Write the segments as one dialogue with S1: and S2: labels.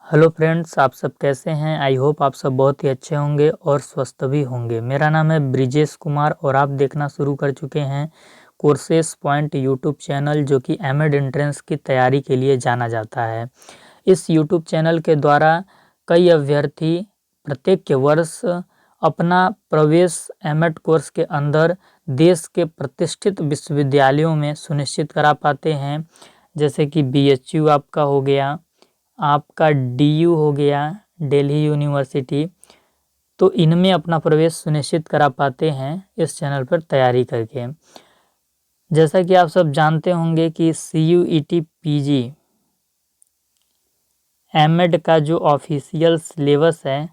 S1: Hello friends, आप सब कैसे हैं। आई होप आप सब बहुत ही अच्छे होंगे और स्वस्थ भी होंगे। मेरा नाम है ब्रिजेश कुमार और आप देखना शुरू कर चुके हैं कोर्सेस पॉइंट यूट्यूब चैनल, जो कि एमएड एंट्रेंस की तैयारी के लिए जाना जाता है। इस यूट्यूब चैनल के द्वारा कई अभ्यर्थी प्रत्येक के वर्ष अपना प्रवेश एमएड कोर्स के अंदर देश के प्रतिष्ठित विश्वविद्यालयों में सुनिश्चित करा पाते हैं, जैसे कि बीएचयू आपका हो गया, आपका डीयू हो गया, दिल्ली यूनिवर्सिटी। तो इनमें अपना प्रवेश सुनिश्चित करा पाते हैं इस चैनल पर तैयारी करके। जैसा कि आप सब जानते होंगे कि CUET PG एमएड का जो ऑफिशियल सिलेबस है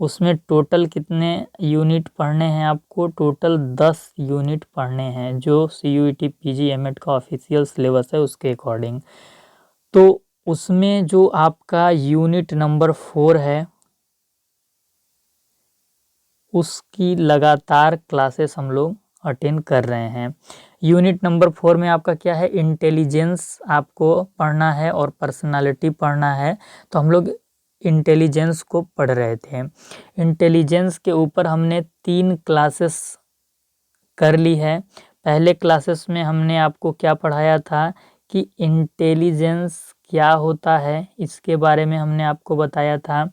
S1: उसमें टोटल कितने यूनिट पढ़ने हैं आपको? टोटल 10 यूनिट पढ़ने हैं, जो CUET PG एमएड का ऑफिशियल सिलेबस है उसके अकॉर्डिंग। तो उसमें जो आपका यूनिट नंबर 4 है उसकी लगातार क्लासेस हम लोग अटेंड कर रहे हैं। यूनिट नंबर 4 में आपका क्या है? इंटेलिजेंस आपको पढ़ना है और पर्सनालिटी पढ़ना है। तो हम लोग इंटेलिजेंस को पढ़ रहे थे। इंटेलिजेंस के ऊपर हमने 3 क्लासेस कर ली है। पहले क्लासेस में हमने आपको क्या पढ़ाया था कि इंटेलिजेंस क्या होता है, इसके बारे में हमने आपको बताया था।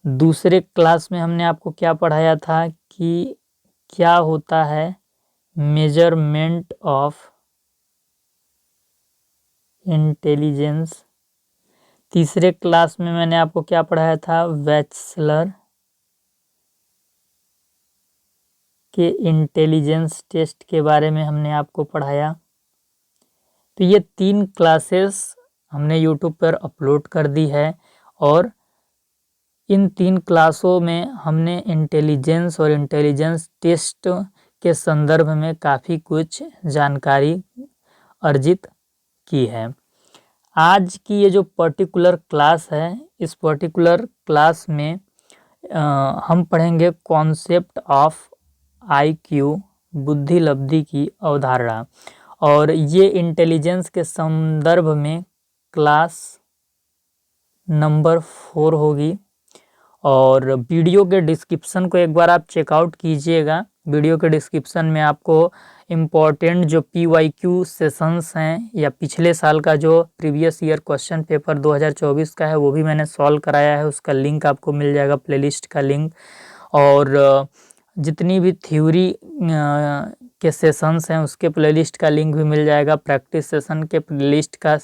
S1: दूसरे क्लास में हमने आपको क्या पढ़ाया था कि क्या होता है मेजरमेंट ऑफ इंटेलिजेंस। तीसरे क्लास में मैंने आपको क्या पढ़ाया था? बैचलर के इंटेलिजेंस टेस्ट के बारे में हमने आपको पढ़ाया। तो ये 3 क्लासेस हमने यूट्यूब पर अपलोड कर दी है और इन 3 क्लासों में हमने इंटेलिजेंस और इंटेलिजेंस टेस्ट के संदर्भ में काफ़ी कुछ जानकारी अर्जित की है। आज की ये जो पर्टिकुलर क्लास है, इस पर्टिकुलर क्लास में हम पढ़ेंगे कॉन्सेप्ट ऑफ IQ, बुद्धि लब्धि की अवधारणा। और ये इंटेलिजेंस के संदर्भ में क्लास नंबर 4 होगी। और वीडियो के डिस्क्रिप्शन को एक बार आप चेकआउट कीजिएगा। वीडियो के डिस्क्रिप्शन में आपको इम्पॉर्टेंट जो PYQ सेशंस हैं या पिछले साल का जो प्रीवियस ईयर क्वेश्चन पेपर 2024 का है वो भी मैंने सॉल्व कराया है, उसका लिंक आपको मिल जाएगा, प्लेलिस्ट का लिंक। और जितनी भी थ्योरी के सेशंस हैं उसके प्लेलिस्ट का लिंक भी मिल जाएगा, प्रैक्टिस सेशन के प्लेलिस्ट का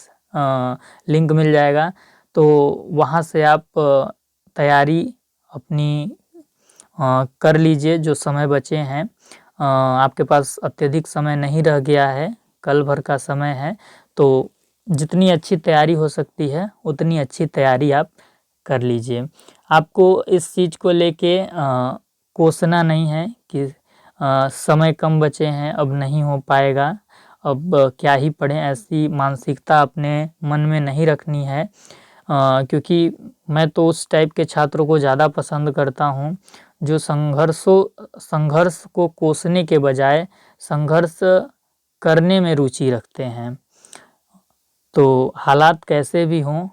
S1: लिंक मिल जाएगा। तो वहाँ से आप तैयारी अपनी कर लीजिए। जो समय बचे हैं, आपके पास अत्यधिक समय नहीं रह गया है, कल भर का समय है। तो जितनी अच्छी तैयारी हो सकती है उतनी अच्छी तैयारी आप कर लीजिए। आपको इस चीज़ को लेके कोसना नहीं है कि समय कम बचे हैं, अब नहीं हो पाएगा, अब क्या ही पढ़ें, ऐसी मानसिकता अपने मन में नहीं रखनी है। क्योंकि मैं तो उस टाइप के छात्रों को ज़्यादा पसंद करता हूँ जो संघर्ष को कोसने के बजाय संघर्ष करने में रुचि रखते हैं। तो हालात कैसे भी हों,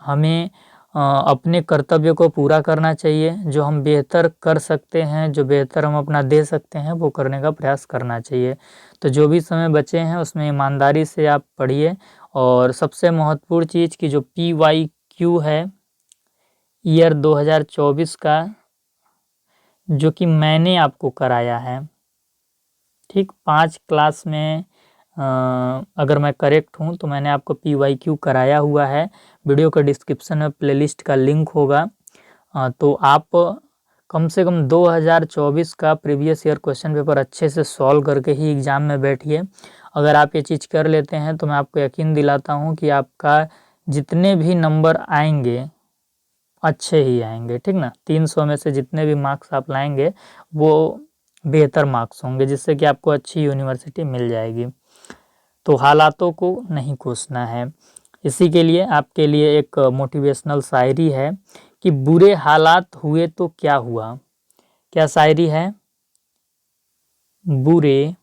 S1: हमें अपने कर्तव्य को पूरा करना चाहिए। जो हम बेहतर कर सकते हैं, जो बेहतर हम अपना दे सकते हैं, वो करने का प्रयास करना चाहिए। तो जो भी समय बचे हैं उसमें ईमानदारी से आप पढ़िए। और सबसे महत्वपूर्ण चीज़ की जो PYQ है ईयर 2024 का, जो कि मैंने आपको कराया है, ठीक 5 क्लास में अगर मैं करेक्ट हूँ तो मैंने आपको PYQ कराया हुआ है। वीडियो के डिस्क्रिप्शन में प्लेलिस्ट का लिंक होगा। तो आप कम से कम 2024 का प्रीवियस ईयर क्वेश्चन पेपर अच्छे से सॉल्व करके ही एग्ज़ाम में बैठिए। अगर आप ये चीज़ कर लेते हैं तो मैं आपको यकीन दिलाता हूँ कि आपका जितने भी नंबर आएंगे अच्छे ही आएंगे, ठीक ना। 300 में से जितने भी मार्क्स आप लाएंगे वो बेहतर मार्क्स होंगे, जिससे कि आपको अच्छी यूनिवर्सिटी मिल जाएगी। तो हालातों को नहीं कोसना है। इसी के लिए आपके लिए एक मोटिवेशनल शायरी है कि बुरे हालात हुए तो क्या हुआ। क्या शायरी है? बुरे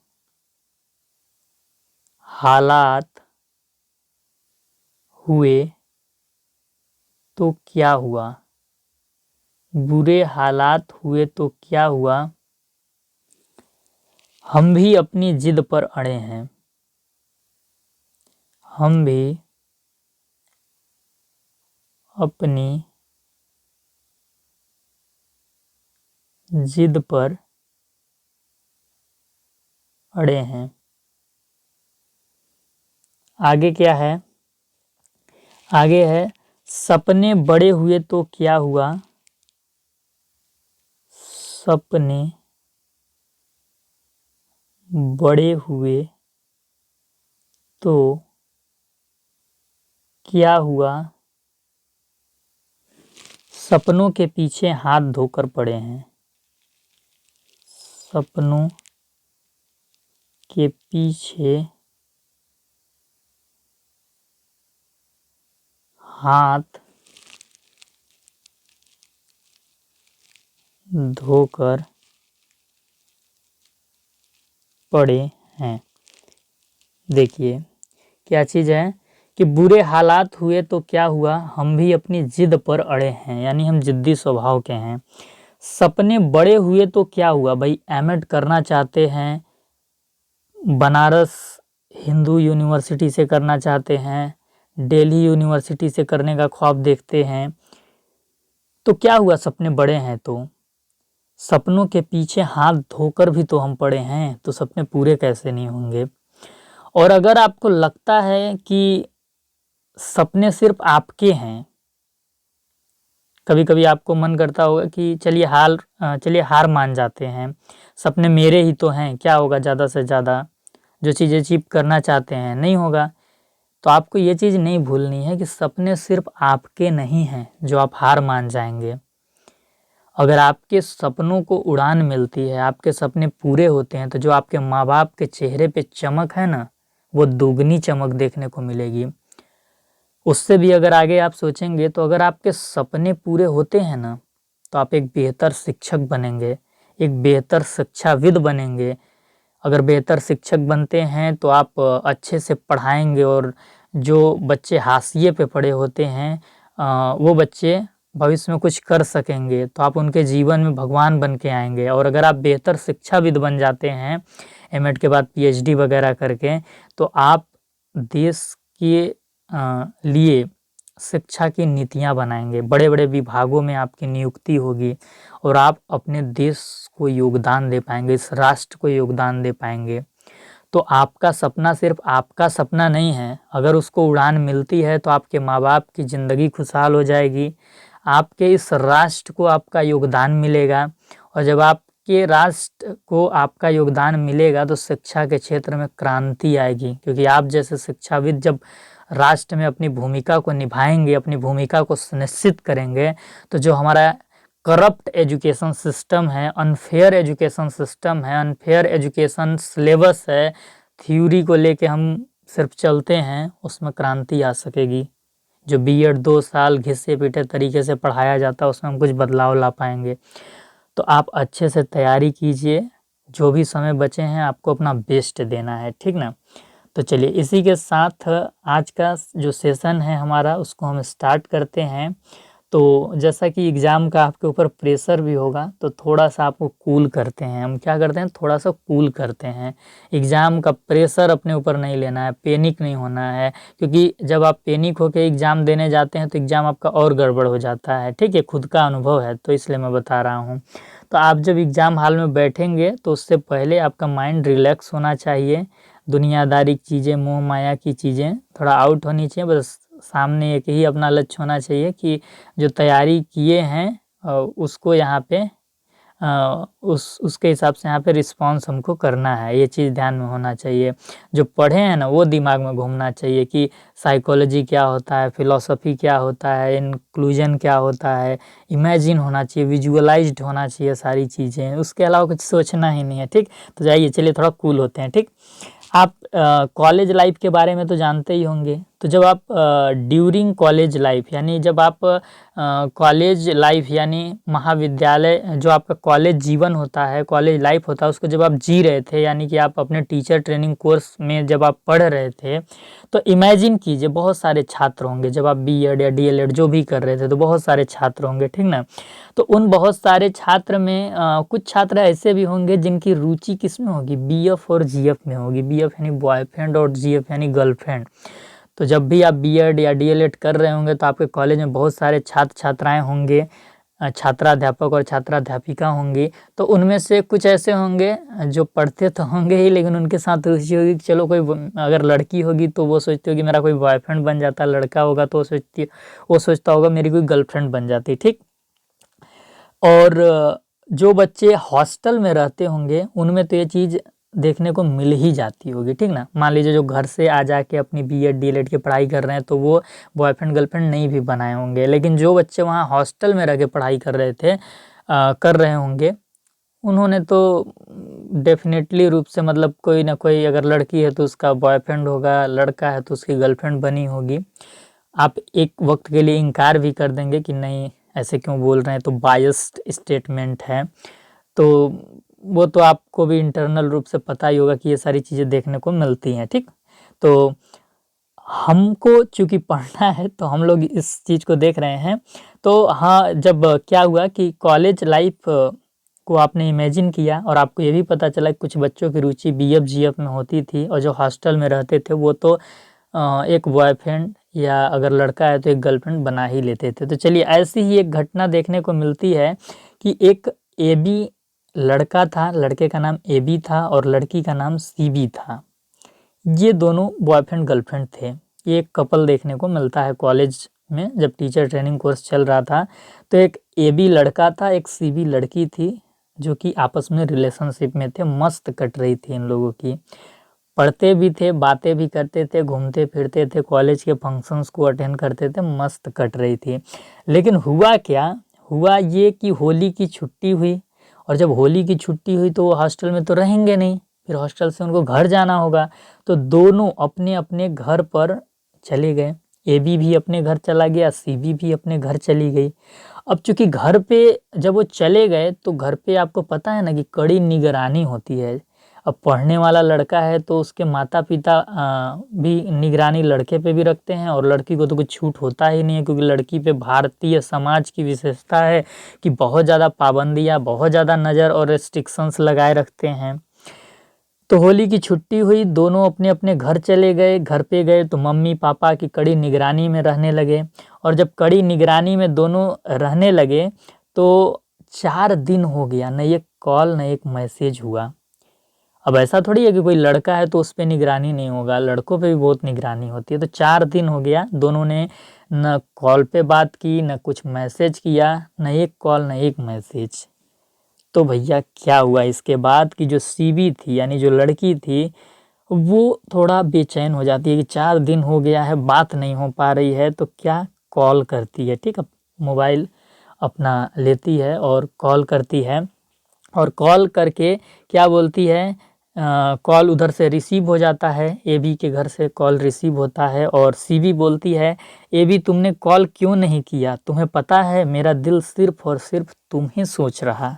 S1: हालात हुए तो क्या हुआ, बुरे हालात हुए तो क्या हुआ, हम भी अपनी जिद पर अड़े हैं, हम भी अपनी जिद पर अड़े हैं। आगे क्या है, आगे है सपने बड़े हुए तो क्या हुआ, सपने बड़े हुए तो क्या हुआ, सपनों के पीछे हाथ धोकर पड़े हैं, सपनों के पीछे हाथ धोकर पड़े हैं। देखिए क्या चीज़ है कि बुरे हालात हुए तो क्या हुआ, हम भी अपनी जिद पर अड़े हैं, यानी हम जिद्दी स्वभाव के हैं। सपने बड़े हुए तो क्या हुआ, भाई एमएड करना चाहते हैं, बनारस हिंदू यूनिवर्सिटी से करना चाहते हैं, दिल्ली यूनिवर्सिटी से करने का ख्वाब देखते हैं, तो क्या हुआ, सपने बड़े हैं तो सपनों के पीछे हाथ धोकर भी तो हम पड़े हैं, तो सपने पूरे कैसे नहीं होंगे। और अगर आपको लगता है कि सपने सिर्फ आपके हैं, कभी कभी आपको मन करता होगा कि चलिए हार मान जाते हैं, सपने मेरे ही तो हैं, क्या होगा, ज़्यादा से ज़्यादा जो चीज़ अचीव करना चाहते हैं नहीं होगा। तो आपको ये चीज़ नहीं भूलनी है कि सपने सिर्फ आपके नहीं हैं जो आप हार मान जाएंगे। अगर आपके सपनों को उड़ान मिलती है, आपके सपने पूरे होते हैं, तो जो आपके माँ बाप के चेहरे पे चमक है ना, वो दुगनी चमक देखने को मिलेगी। उससे भी अगर आगे आप सोचेंगे तो अगर आपके सपने पूरे होते हैं ना, तो आप एक बेहतर शिक्षक बनेंगे, एक बेहतर शिक्षाविद बनेंगे। अगर बेहतर शिक्षक बनते हैं तो आप अच्छे से पढ़ाएंगे, और जो बच्चे हाशिए पे पड़े होते हैं वो बच्चे भविष्य में कुछ कर सकेंगे, तो आप उनके जीवन में भगवान बन के आएंगे। और अगर आप बेहतर शिक्षाविद बन जाते हैं एमएड के बाद पीएचडी वगैरह करके, तो आप देश के लिए शिक्षा की नीतियाँ बनाएंगे, बड़े बड़े विभागों में आपकी नियुक्ति होगी, और आप अपने देश को योगदान दे पाएंगे, इस राष्ट्र को योगदान दे पाएंगे। तो आपका सपना सिर्फ आपका सपना नहीं है, अगर उसको उड़ान मिलती है तो आपके माँ बाप की ज़िंदगी खुशहाल हो जाएगी, आपके इस राष्ट्र को आपका योगदान मिलेगा। और जब आपके राष्ट्र को आपका योगदान मिलेगा तो शिक्षा के क्षेत्र में क्रांति आएगी, क्योंकि आप जैसे शिक्षाविद जब राष्ट्र में अपनी भूमिका को निभाएंगे, अपनी भूमिका को सुनिश्चित करेंगे, तो जो हमारा करप्ट एजुकेशन सिस्टम है, अनफेयर एजुकेशन सिस्टम है, अनफेयर एजुकेशन सिलेबस है, थ्योरी को लेके हम सिर्फ चलते हैं, उसमें क्रांति आ सकेगी। जो बीएड 2 साल घिसे पीटे तरीके से पढ़ाया जाता है, उसमें हम कुछ बदलाव ला पाएंगे। तो आप अच्छे से तैयारी कीजिए, जो भी समय बचे हैं आपको अपना बेस्ट देना है, ठीक ना। तो चलिए इसी के साथ आज का जो सेशन है हमारा उसको हम स्टार्ट करते हैं। तो जैसा कि एग्ज़ाम का आपके ऊपर प्रेशर भी होगा, तो थोड़ा सा आपको कूल करते हैं, हम क्या करते हैं, थोड़ा सा कूल करते हैं। एग्ज़ाम का प्रेशर अपने ऊपर नहीं लेना है, पैनिक नहीं होना है, क्योंकि जब आप पैनिक होकर एग्ज़ाम देने जाते हैं तो एग्ज़ाम आपका और गड़बड़ हो जाता है, ठीक है, खुद का अनुभव है तो इसलिए मैं बता रहा हूँ। तो आप जब एग्ज़ाम हॉल में बैठेंगे तो उससे पहले आपका माइंड रिलैक्स होना चाहिए, दुनियादारी की चीज़ें, मोह माया की चीज़ें थोड़ा आउट होनी चाहिए, बस सामने एक ही अपना लक्ष्य होना चाहिए कि जो तैयारी किए हैं उसको यहाँ पे उसके हिसाब से यहाँ पे रिस्पॉन्स हमको करना है, ये चीज़ ध्यान में होना चाहिए। जो पढ़े हैं ना वो दिमाग में घूमना चाहिए कि साइकोलॉजी क्या होता है, फिलॉसफी क्या होता है, इंक्लूजन क्या होता है, इमेजिन होना चाहिए, विजुअलाइज्ड होना चाहिए सारी चीज़ें, उसके अलावा कुछ सोचना ही नहीं है, ठीक। तो जाइए चलिए थोड़ा कूल होते हैं, ठीक। आप कॉलेज लाइफ के बारे में तो जानते ही होंगे। तो जब आप ड्यूरिंग कॉलेज लाइफ यानी जब आप कॉलेज लाइफ यानी महाविद्यालय जो आपका कॉलेज जीवन होता है, कॉलेज लाइफ होता है, उसको जब आप जी रहे थे यानी कि आप अपने टीचर ट्रेनिंग कोर्स में जब आप पढ़ रहे थे, तो इमेजिन कीजिए बहुत सारे छात्र होंगे। जब आप बीएड या डीएलएड जो भी कर रहे थे तो बहुत सारे छात्र होंगे, ठीक ना। तो उन बहुत सारे छात्र में कुछ छात्र ऐसे भी होंगे जिनकी रुचि किस में होगी, बीएफ और जीएफ में होगी। बीएफ यानी बॉयफ्रेंड और जीएफ यानी गर्लफ्रेंड। तो जब भी आप बीएड या डीएलएड कर रहे होंगे तो आपके कॉलेज में बहुत सारे छात्र छात्राएं होंगे, छात्राध्यापक और छात्राध्यापिका होंगी। तो उनमें से कुछ ऐसे होंगे जो पढ़ते तो होंगे ही, लेकिन उनके साथ रुचि होगी कि चलो कोई अगर लड़की होगी तो वो सोचती होगी मेरा कोई बॉयफ्रेंड बन जाता, लड़का होगा तो वो सोचता होगा मेरी कोई गर्लफ्रेंड बन जाती, ठीक। और जो बच्चे हॉस्टल में रहते होंगे उनमें तो ये चीज़ देखने को मिल ही जाती होगी, ठीक ना। मान लीजिए जो घर से आ जाके अपनी बीएड डीएलएड की पढ़ाई कर रहे हैं तो वो बॉयफ्रेंड गर्लफ्रेंड नहीं भी बनाए होंगे, लेकिन जो बच्चे वहाँ हॉस्टल में रह के पढ़ाई कर रहे होंगे उन्होंने तो डेफिनेटली रूप से मतलब कोई ना कोई, अगर लड़की है तो उसका बॉयफ्रेंड होगा, लड़का है तो उसकी गर्लफ्रेंड बनी होगी। आप एक वक्त के लिए इनकार भी कर देंगे कि नहीं ऐसे क्यों बोल रहे हैं, तो बायस्ड स्टेटमेंट है। तो वो तो आपको भी इंटरनल रूप से पता ही होगा कि ये सारी चीज़ें देखने को मिलती हैं, ठीक। तो हमको चूँकि पढ़ना है तो हम लोग इस चीज़ को देख रहे हैं। तो हाँ, जब क्या हुआ कि कॉलेज लाइफ को आपने इमेजिन किया और आपको ये भी पता चला कि कुछ बच्चों की रुचि बीएफ जीएफ में होती थी और जो हॉस्टल में रहते थे वो तो एक बॉयफ्रेंड या अगर लड़का है तो एक गर्लफ्रेंड बना ही लेते थे। तो चलिए ऐसी ही एक घटना देखने को मिलती है कि एक एबी लड़का था, लड़के का नाम एबी था और लड़की का नाम सीबी था। ये दोनों बॉयफ्रेंड गर्लफ्रेंड थे। ये एक कपल देखने को मिलता है कॉलेज में जब टीचर ट्रेनिंग कोर्स चल रहा था। तो एक एबी लड़का था, एक सीबी लड़की थी जो कि आपस में रिलेशनशिप में थे। मस्त कट रही थी इन लोगों की, पढ़ते भी थे, बातें भी करते थे, घूमते फिरते थे, कॉलेज के फंक्शंस को अटेंड करते थे, मस्त कट रही थी। लेकिन हुआ क्या, हुआ ये कि होली की छुट्टी हुई और जब होली की छुट्टी हुई तो वो हॉस्टल में तो रहेंगे नहीं, फिर हॉस्टल से उनको घर जाना होगा। तो दोनों अपने अपने घर पर चले गए। एबी भी अपने घर चला गया, सीबी भी अपने घर चली गई। अब चूंकि घर पे जब वो चले गए तो घर पे आपको पता है ना कि कड़ी निगरानी होती है। अब पढ़ने वाला लड़का है तो उसके माता पिता भी निगरानी लड़के पे भी रखते हैं और लड़की को तो कुछ छूट होता ही नहीं है, क्योंकि लड़की पे भारतीय समाज की विशेषता है कि बहुत ज़्यादा पाबंदियाँ, बहुत ज़्यादा नज़र और रेस्ट्रिक्शंस लगाए रखते हैं। तो होली की छुट्टी हुई, दोनों अपने अपने घर चले गए। घर पे गए तो मम्मी पापा की कड़ी निगरानी में रहने लगे और जब कड़ी निगरानी में दोनों रहने लगे तो 4 दिन हो गया, न एक कॉल न एक मैसेज हुआ। अब ऐसा थोड़ी है कि कोई लड़का है तो उस पर निगरानी नहीं होगा, लड़कों पे भी बहुत निगरानी होती है। तो 4 दिन हो गया, दोनों ने न कॉल पे बात की, न कुछ मैसेज किया, न एक कॉल न एक मैसेज। तो भैया क्या हुआ इसके बाद कि जो सीबी थी यानी जो लड़की थी वो थोड़ा बेचैन हो जाती है कि 4 दिन हो गया है, बात नहीं हो पा रही है। तो क्या कॉल करती है, ठीक है, मोबाइल अपना लेती है और कॉल करती है और कॉल करके क्या बोलती है, कॉल उधर से रिसीव हो जाता है, एबी के घर से कॉल रिसीव होता है और सीबी बोलती है एबी तुमने कॉल क्यों नहीं किया, तुम्हें पता है मेरा दिल सिर्फ और सिर्फ तुम्हें सोच रहा।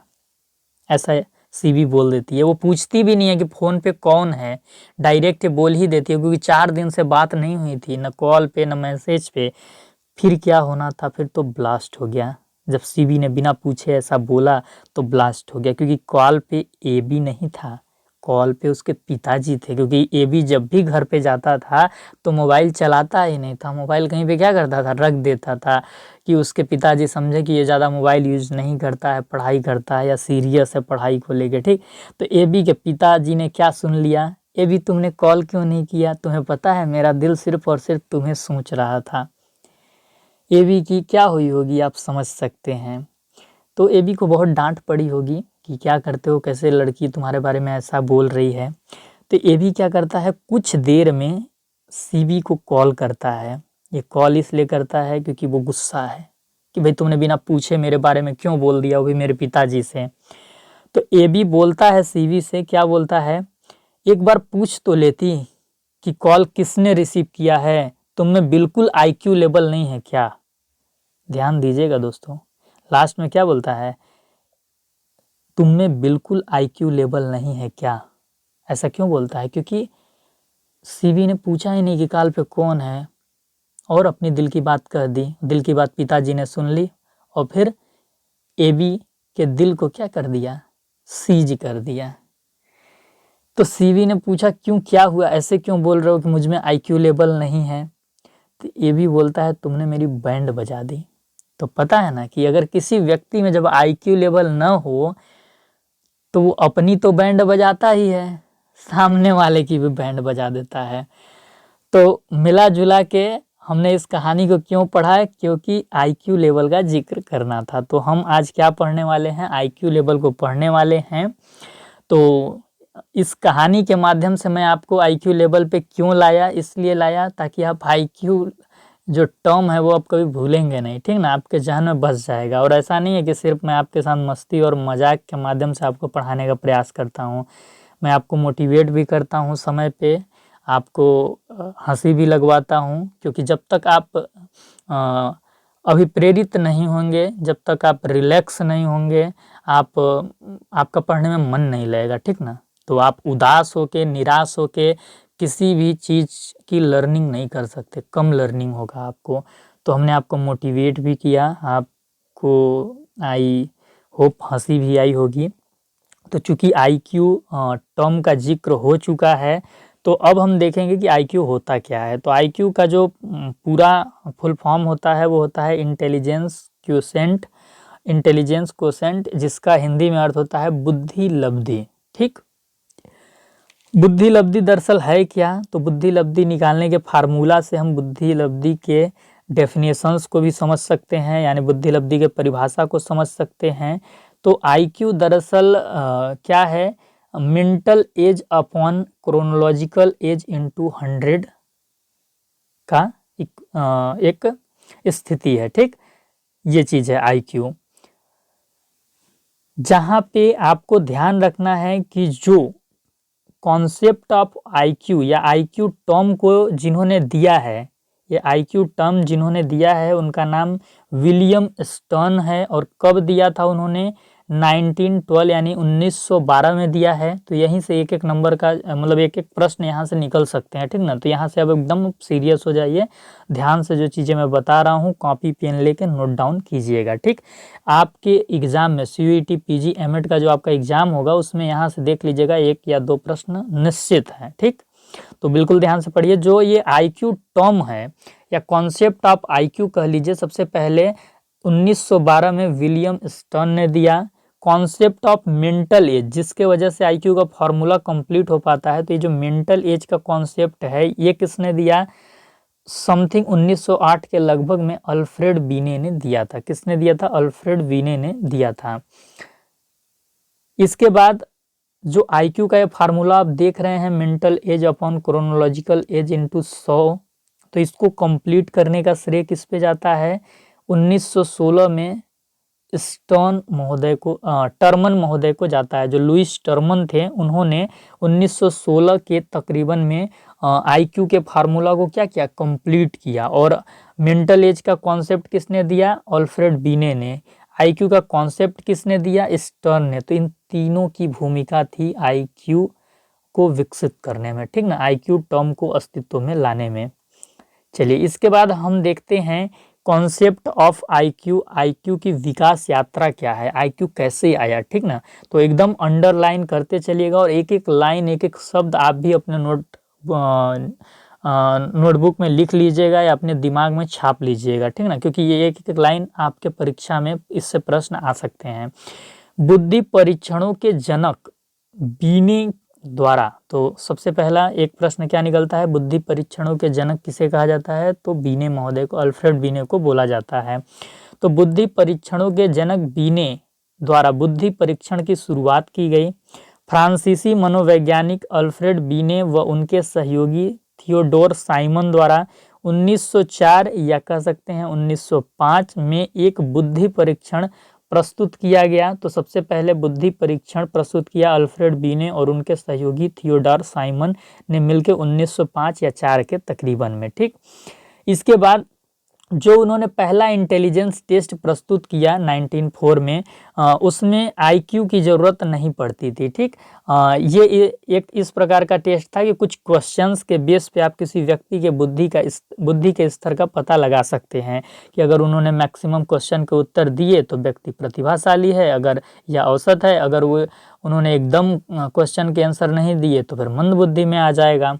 S1: ऐसा सीबी बोल देती है। वो पूछती भी नहीं है कि फ़ोन पे कौन है, डायरेक्ट बोल ही देती है, क्योंकि 4 दिन से बात नहीं हुई थी, न कॉल पे न मैसेज पे। फिर क्या होना था, फिर तो ब्लास्ट हो गया। जब सीबी ने बिना पूछे ऐसा बोला तो ब्लास्ट हो गया, क्योंकि कॉल पे एबी नहीं था, कॉल पे उसके पिताजी थे। क्योंकि एबी जब भी घर पे जाता था तो मोबाइल चलाता ही नहीं था, मोबाइल कहीं पे क्या करता था, रख देता था कि उसके पिताजी समझे कि ये ज़्यादा मोबाइल यूज़ नहीं करता है, पढ़ाई करता है या सीरियस है पढ़ाई को लेके, ठीक। तो एबी के पिताजी ने क्या सुन लिया, एबी तुमने कॉल क्यों नहीं किया, तुम्हें पता है मेरा दिल सिर्फ और सिर्फ तुम्हें सोच रहा था। एबी की क्या हुई होगी आप समझ सकते हैं। तो एबी को बहुत डांट पड़ी होगी कि क्या करते हो, कैसे लड़की तुम्हारे बारे में ऐसा बोल रही है। तो एबी क्या करता है, कुछ देर में सीबी को कॉल करता है। ये कॉल इसलिए करता है क्योंकि वो गुस्सा है कि भाई तुमने बिना पूछे मेरे बारे में क्यों बोल दिया, वो भी मेरे पिताजी से। तो एबी बोलता है सीबी से, क्या बोलता है, एक बार पूछ तो लेती कि कॉल किसने रिसीव किया है, तुम में बिल्कुल आईक्यू लेवल नहीं है क्या? ध्यान दीजिएगा दोस्तों, लास्ट में क्या बोलता है, तुम में बिल्कुल आईक्यू लेवल नहीं है क्या? ऐसा क्यों बोलता है? क्योंकि सीबी ने पूछा ही नहीं कि कॉल पे कौन है, और अपनी दिल की बात कह दी। दिल की बात पिताजी ने सुन ली और फिर एबी के दिल को क्या कर दिया, सीज कर दिया। तो सीबी ने पूछा क्यों, क्या हुआ, ऐसे क्यों बोल रहे हो कि मुझ में आईक्यू लेवल नहीं है? तो एबी बोलता है तुमने मेरी बैंड बजा दी। तो पता है ना कि अगर किसी व्यक्ति में जब आईक्यू लेवल न हो तो वो अपनी तो बैंड बजाता ही है, सामने वाले की भी बैंड बजा देता है। तो मिला जुला के हमने इस कहानी को क्यों पढ़ा है, क्योंकि आईक्यू लेवल का जिक्र करना था। तो हम आज क्या पढ़ने वाले हैं, आईक्यू लेवल को पढ़ने वाले हैं। तो इस कहानी के माध्यम से मैं आपको आईक्यू लेवल पे क्यों लाया, इसलिए लाया ताकि आप आईक्यू जो टर्म है वो आप कभी भूलेंगे नहीं, ठीक ना, आपके जहन में बस जाएगा। और ऐसा नहीं है कि सिर्फ मैं आपके साथ मस्ती और मजाक के माध्यम से आपको पढ़ाने का प्रयास करता हूँ, मैं आपको मोटिवेट भी करता हूँ समय पे, आपको हंसी भी लगवाता हूँ। क्योंकि जब तक आप अभिप्रेरित नहीं होंगे, जब तक आप रिलैक्स नहीं होंगे, आपका पढ़ने में मन नहीं लगेगा, ठीक ना। तो आप उदास होके, निराश होके किसी भी चीज़ की लर्निंग नहीं कर सकते, कम लर्निंग होगा आपको। तो हमने आपको मोटिवेट भी किया, आपको आई होप हंसी भी आई होगी। तो चूंकि आईक्यू टर्म का जिक्र हो चुका है, तो अब हम देखेंगे कि आईक्यू होता क्या है। तो आईक्यू का जो पूरा फुल फॉर्म होता है वो होता है इंटेलिजेंस क्वोशेंट, इंटेलिजेंस क्वोशेंट, जिसका हिंदी में अर्थ होता है बुद्धि लब्धि, ठीक। बुद्धि लब्धि दरअसल है क्या, तो बुद्धि लब्धि निकालने के फार्मूला से हम बुद्धि लब्धि के डेफिनेशंस को भी समझ सकते हैं, यानी बुद्धि लब्धि के परिभाषा को समझ सकते हैं। तो आईक्यू दरअसल क्या है, mental as upon chronological age into 100 का एक स्थिति है, ठीक। ये चीज है आईक्यू। जहां पे आपको ध्यान रखना है कि जो कॉन्सेप्ट ऑफ आईक्यू या आईक्यू टर्म को जिन्होंने दिया है, ये आईक्यू टर्म जिन्होंने दिया है उनका नाम विलियम स्टर्न है। और कब दिया था उन्होंने, 1912 यानी 1912 में दिया है। तो यहीं से एक एक नंबर का मतलब एक एक प्रश्न यहाँ से निकल सकते हैं, ठीक ना। तो यहाँ से अब एकदम सीरियस हो जाइए, ध्यान से जो चीज़ें मैं बता रहा हूँ कॉपी पेन लेके नोट डाउन कीजिएगा, ठीक। आपके एग्जाम में सीयूईटी पीजी एमएड का जो आपका एग्जाम होगा उसमें यहाँ से देख लीजिएगा 1 या 2 प्रश्न निश्चित है, ठीक। तो बिल्कुल ध्यान से पढ़िए। जो ये आईक्यू टर्म है या कॉन्सेप्ट ऑफ आईक्यू कह लीजिए, सबसे पहले 1912 में विलियम स्टर्न ने दिया। कॉन्सेप्ट ऑफ मेंटल एज, जिसके वजह से आईक्यू का फॉर्मूला कंप्लीट हो पाता है, तो ये जो मेंटल एज का कॉन्सेप्ट है ये किसने दिया, समथिंग 1908 के लगभग में अल्फ्रेड बीने ने दिया था। किसने दिया था, अल्फ्रेड बीने ने दिया था। इसके बाद जो आईक्यू का ये फार्मूला आप देख रहे हैं, mental as upon chronological age into 100, तो इसको कंप्लीट करने का श्रेय किस पे जाता है, 1916 में स्टर्न महोदय को, टर्मन महोदय को जाता है। जो लुइस टर्मन थे उन्होंने 1916 के तकरीबन में आईक्यू के फार्मूला को क्या किया, कंप्लीट किया। और मेंटल एज का कॉन्सेप्ट किसने दिया, अल्फ्रेड बीने ने। आईक्यू का कॉन्सेप्ट किसने दिया, स्टर्न ने। तो इन तीनों की भूमिका थी आईक्यू को विकसित करने में, ठीक ना, आईक्यू टर्म को अस्तित्व में लाने में। चलिए इसके बाद हम देखते हैं कॉन्सेप्ट ऑफ आईक्यू, आईक्यू की विकास यात्रा क्या है, आईक्यू कैसे आया, ठीक ना। तो एकदम अंडरलाइन करते चलिएगा और एक एक लाइन, एक एक शब्द आप भी अपने नोटबुक में लिख लीजिएगा या अपने दिमाग में छाप लीजिएगा, ठीक ना, क्योंकि ये एक एक लाइन आपके परीक्षा में इससे प्रश्न आ सकते हैं। बुद्धि परीक्षणों के जनक बीने द्वारा, तो सबसे पहला एक प्रश्न क्या निकलता है, बुद्धि परीक्षणों के जनक किसे कहा जाता है, तो बीने महोदय को, अल्फ्रेड बीने को बोला जाता है। तो बुद्धि परीक्षणों के जनक बीने द्वारा बुद्धि परीक्षण की शुरुआत की गई। फ्रांसीसी मनोवैज्ञानिक अल्फ्रेड बीने व उनके सहयोगी थियोडोर साइमन द्वारा 1904 या कह सकते हैं 1905 में एक बुद्धि परीक्षण प्रस्तुत किया गया? तो सबसे पहले बुद्धि परीक्षण प्रस्तुत किया अल्फ्रेड बीने और उनके सहयोगी थियोडोर साइमन ने मिलकर 1905 या 4 के तकरीबन में। ठीक, इसके बाद जो उन्होंने पहला इंटेलिजेंस टेस्ट प्रस्तुत किया 1904 में, उसमें आईक्यू की ज़रूरत नहीं पड़ती थी। ठीक, ये एक इस प्रकार का टेस्ट था कि कुछ क्वेश्चंस के बेस पे आप किसी व्यक्ति के बुद्धि के स्तर का पता लगा सकते हैं कि अगर उन्होंने मैक्सिमम क्वेश्चन के उत्तर दिए तो व्यक्ति प्रतिभाशाली है, अगर या औसत है, अगर वो उन्होंने एकदम क्वेश्चन के आंसर नहीं दिए तो फिर मंद बुद्धि में आ जाएगा,